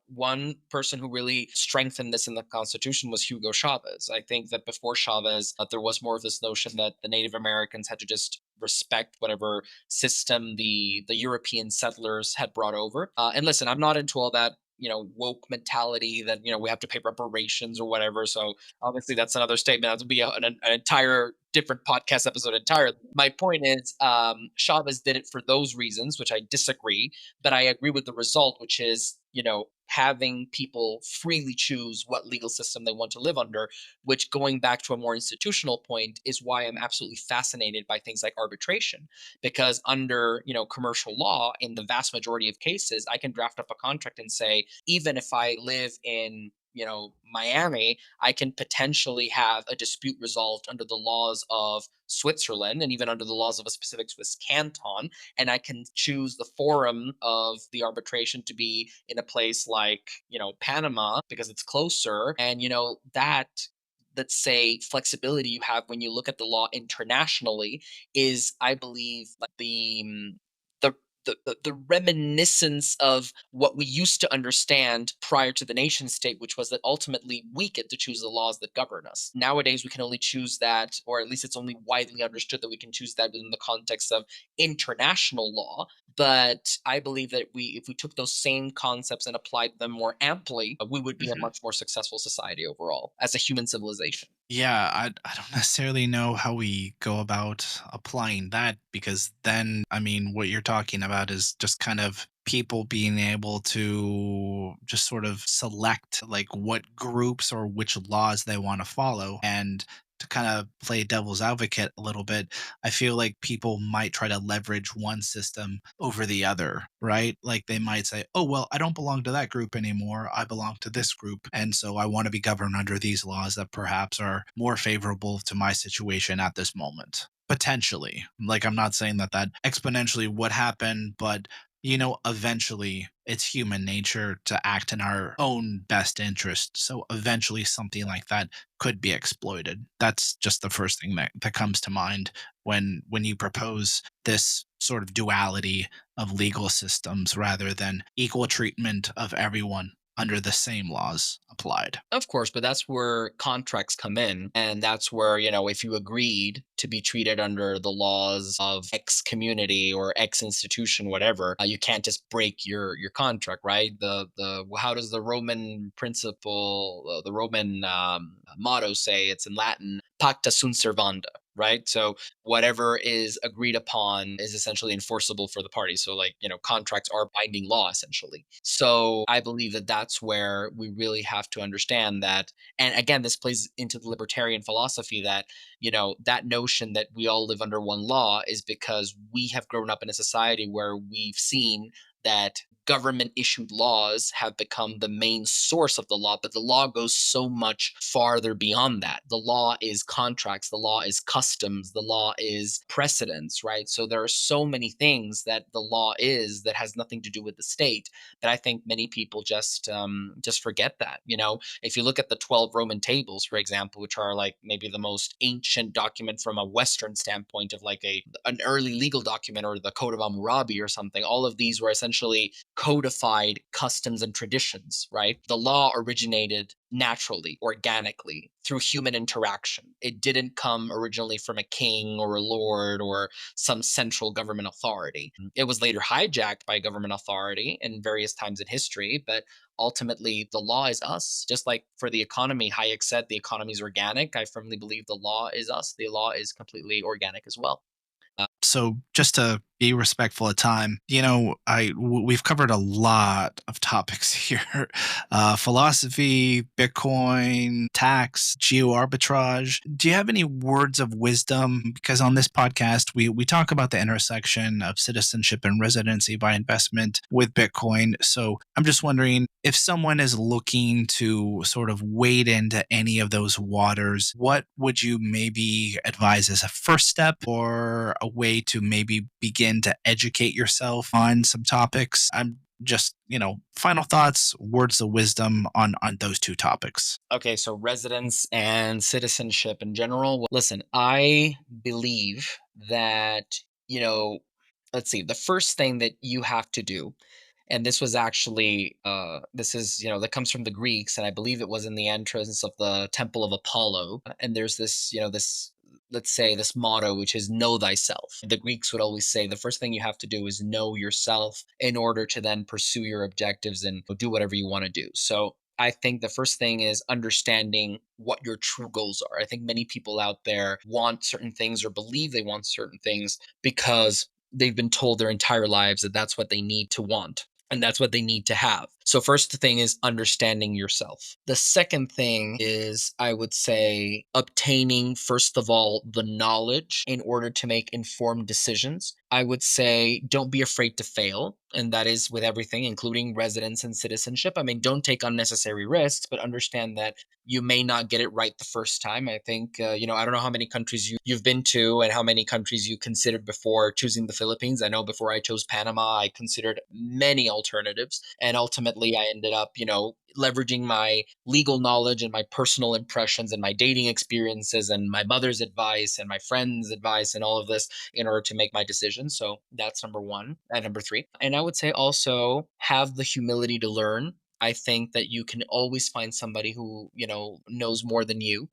one person who really strengthened this in the Constitution was Hugo Chavez. I think that before Chavez, there was more of this notion that the Native Americans had to just respect whatever system the European settlers had brought over. And listen, I'm not into all that woke mentality that we have to pay reparations or whatever. So obviously that's another statement. That would be an entire different podcast episode entirely. My point is, Chavez did it for those reasons, which I disagree, but I agree with the result, which is, having people freely choose what legal system they want to live under, which, going back to a more institutional point, is why I'm absolutely fascinated by things like arbitration. Because under, commercial law, in the vast majority of cases, I can draft up a contract and say, even if I live in Miami, I can potentially have a dispute resolved under the laws of Switzerland and even under the laws of a specific Swiss canton. And I can choose the forum of the arbitration to be in a place like, Panama, because it's closer. And, that, let's say, flexibility you have when you look at the law internationally is, I believe, like the the reminiscence of what we used to understand prior to the nation state, which was that ultimately we get to choose the laws that govern us. Nowadays, we can only choose that, or at least it's only widely understood that we can choose that within the context of international law. But I believe that if we took those same concepts and applied them more amply, we would be a much more successful society overall as a human civilization. Yeah, I don't necessarily know how we go about applying that because then, I mean, what you're talking about is just kind of people being able to just sort of select like what groups or which laws they want to follow. And to kind of play devil's advocate a little bit, I feel like people might try to leverage one system over the other, right? Like they might say, oh, well, I don't belong to that group anymore. I belong to this group. And so I want to be governed under these laws that perhaps are more favorable to my situation at this moment. Potentially. Like, I'm not saying that that exponentially would happen, but eventually it's human nature to act in our own best interest. So eventually something like that could be exploited. That's just the first thing that comes to mind when you propose this sort of duality of legal systems rather than equal treatment of everyone under the same laws applied. Of course, but that's where contracts come in. And that's where, if you agreed to be treated under the laws of X community or X institution, whatever, you can't just break your contract, right? How does the Roman principle, the Roman motto say? It's in Latin, pacta sunt servanda. Right. So whatever is agreed upon is essentially enforceable for the parties. So, like, contracts are binding law essentially. So I believe that that's where we really have to understand that. And again, this plays into the libertarian philosophy that, that notion that we all live under one law is because we have grown up in a society where we've seen that government issued laws have become the main source of the law, but the law goes so much farther beyond that. The law is contracts, the law is customs, the law is precedents, right? So there are so many things that the law is that has nothing to do with the state that I think many people just forget that. If you look at the 12 Roman tables, for example, which are like maybe the most ancient document from a Western standpoint of like an early legal document, or the Code of Hammurabi or something, all of these were essentially codified customs and traditions, right? The law originated naturally, organically, through human interaction. It didn't come originally from a king or a lord or some central government authority. It was later hijacked by government authority in various times in history, but ultimately the law is us. Just like for the economy, Hayek said the economy is organic. I firmly believe the law is us. The law is completely organic as well. So just to be respectful of time, we've covered a lot of topics here: philosophy, Bitcoin, tax, geo arbitrage. Do you have any words of wisdom? Because on this podcast, we talk about the intersection of citizenship and residency by investment with Bitcoin. So I'm just wondering, if someone is looking to sort of wade into any of those waters, what would you maybe advise as a first step or a way to maybe begin to educate yourself on some topics? I'm just, final thoughts, words of wisdom on those two topics. Okay, so residence and citizenship in general. Well, listen, I believe that, you know, let's see, the first thing that you have to do, and this was actually this is, that comes from the Greeks, and I believe it was in the entrance of the Temple of Apollo. And there's this, this, let's say, this motto, which is know thyself. The Greeks would always say the first thing you have to do is know yourself in order to then pursue your objectives and do whatever you want to do. So I think the first thing is understanding what your true goals are. I think many people out there want certain things or believe they want certain things because they've been told their entire lives that that's what they need to want and that's what they need to have. So first thing is understanding yourself. The second thing is, I would say, obtaining, first of all, the knowledge in order to make informed decisions. I would say don't be afraid to fail. And that is with everything, including residence and citizenship. I mean, don't take unnecessary risks, but understand that you may not get it right the first time. I think, I don't know how many countries you've been to and how many countries you considered before choosing the Philippines. I know before I chose Panama, I considered many alternatives. And ultimately, I ended up, leveraging my legal knowledge and my personal impressions and my dating experiences and my mother's advice and my friends' advice and all of this in order to make my decision. So that's number one. And number three. And I would say also have the humility to learn. I think that you can always find somebody who, knows more than you.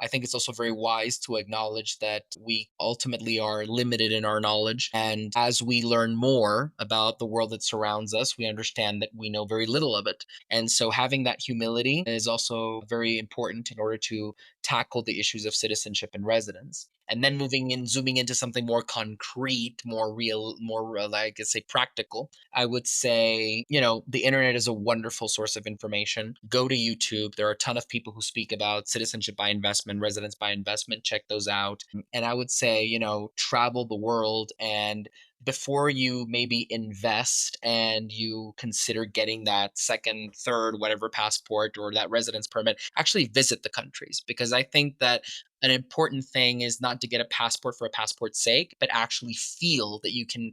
I think it's also very wise to acknowledge that we ultimately are limited in our knowledge. And as we learn more about the world that surrounds us, we understand that we know very little of it. And so having that humility is also very important in order to tackle the issues of citizenship and residence. And then zooming into something more concrete, more real, more like I say practical. I would say, the internet is a wonderful source of information. Go to YouTube. There are a ton of people who speak about citizenship by investment, residence by investment. Check those out. And I would say, travel the world, and before you maybe invest and you consider getting that second, third, whatever passport or that residence permit, actually visit the countries. Because I think that an important thing is not to get a passport for a passport's sake, but actually feel that you can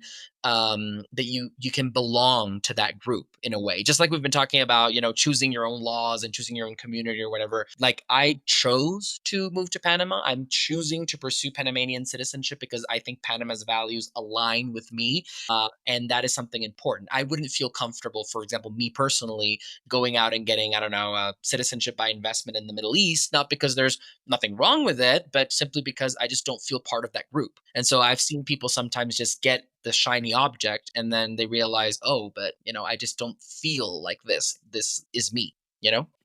belong to that group in a way. Just like we've been talking about, choosing your own laws and choosing your own community or whatever. Like I chose to move to Panama. I'm choosing to pursue Panamanian citizenship because I think Panama's values align with me, and that is something important. I wouldn't feel comfortable, for example, me personally, going out and getting, I don't know, citizenship by investment in the Middle East, not because there's nothing wrong with it, but simply because I just don't feel part of that group. And so I've seen people sometimes just get the shiny object and then they realize, oh, but I just don't feel like this. This is me.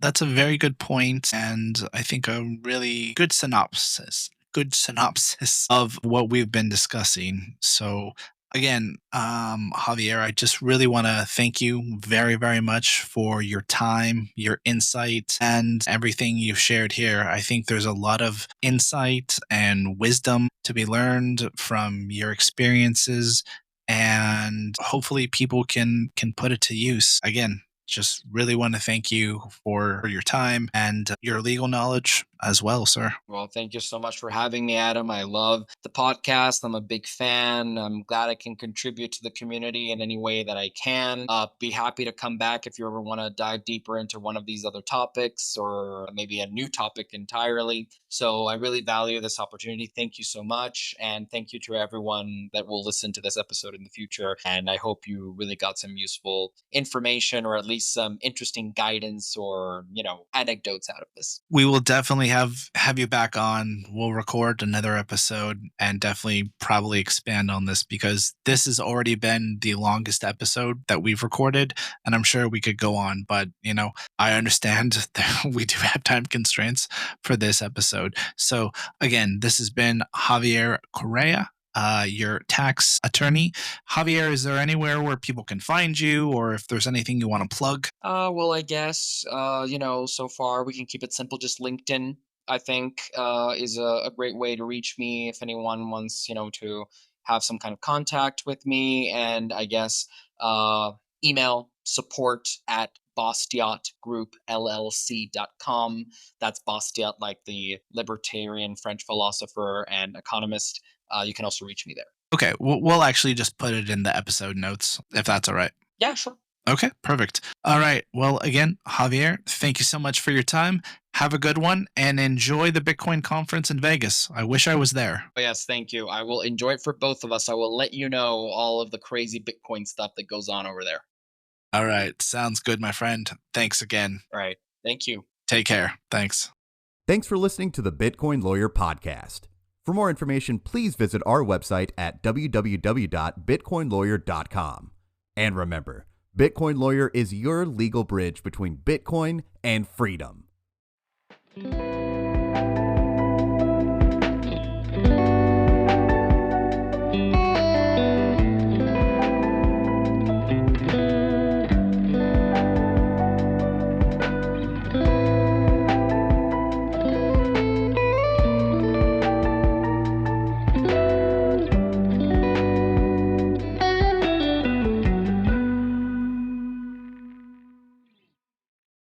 That's a very good point, and I think a really good synopsis. Good synopsis of what we've been discussing. So, again, Javier, I just really want to thank you very, very much for your time, your insight, and everything you've shared here. I think there's a lot of insight and wisdom to be learned from your experiences, and hopefully people can put it to use. Again, Just really want to thank you for your time and your legal knowledge as well, sir. Well, thank you so much for having me, Adam. I love the podcast. I'm a big fan. I'm glad I can contribute to the community in any way that I can. Be happy to come back if you ever want to dive deeper into one of these other topics or maybe a new topic entirely. So I really value this opportunity. Thank you so much. And thank you to everyone that will listen to this episode in the future. And I hope you really got some useful information or at least some interesting guidance or, anecdotes out of this. We will definitely have you back on. We'll record another episode and definitely probably expand on this because this has already been the longest episode that we've recorded, and I'm sure we could go on, but I understand that we do have time constraints for this episode. So again, this has been Javier Correa, your tax attorney. Javier, is there anywhere where people can find you or if there's anything you want to plug? Well, I guess, so far we can keep it simple. Just LinkedIn, I think, is a great way to reach me if anyone wants, to have some kind of contact with me. And I guess email support at bastiatgroupllc.com. That's Bastiat, like the libertarian French philosopher and economist. You can also reach me there. Okay, we'll actually just put it in the episode notes if that's all right. Yeah, sure. Okay, perfect. All right. Well, again, Javier, thank you so much for your time. Have a good one and enjoy the Bitcoin conference in Vegas. I wish I was there. Oh, yes, thank you. I will enjoy it for both of us. I will let you know all of the crazy Bitcoin stuff that goes on over there. All right. Sounds good, my friend. Thanks again. All right. Thank you. Take care. Thanks. Thanks for listening to the Bitcoin Lawyer Podcast. For more information, please visit our website at www.bitcoinlawyer.com. And remember, Bitcoin Lawyer is your legal bridge between Bitcoin and freedom.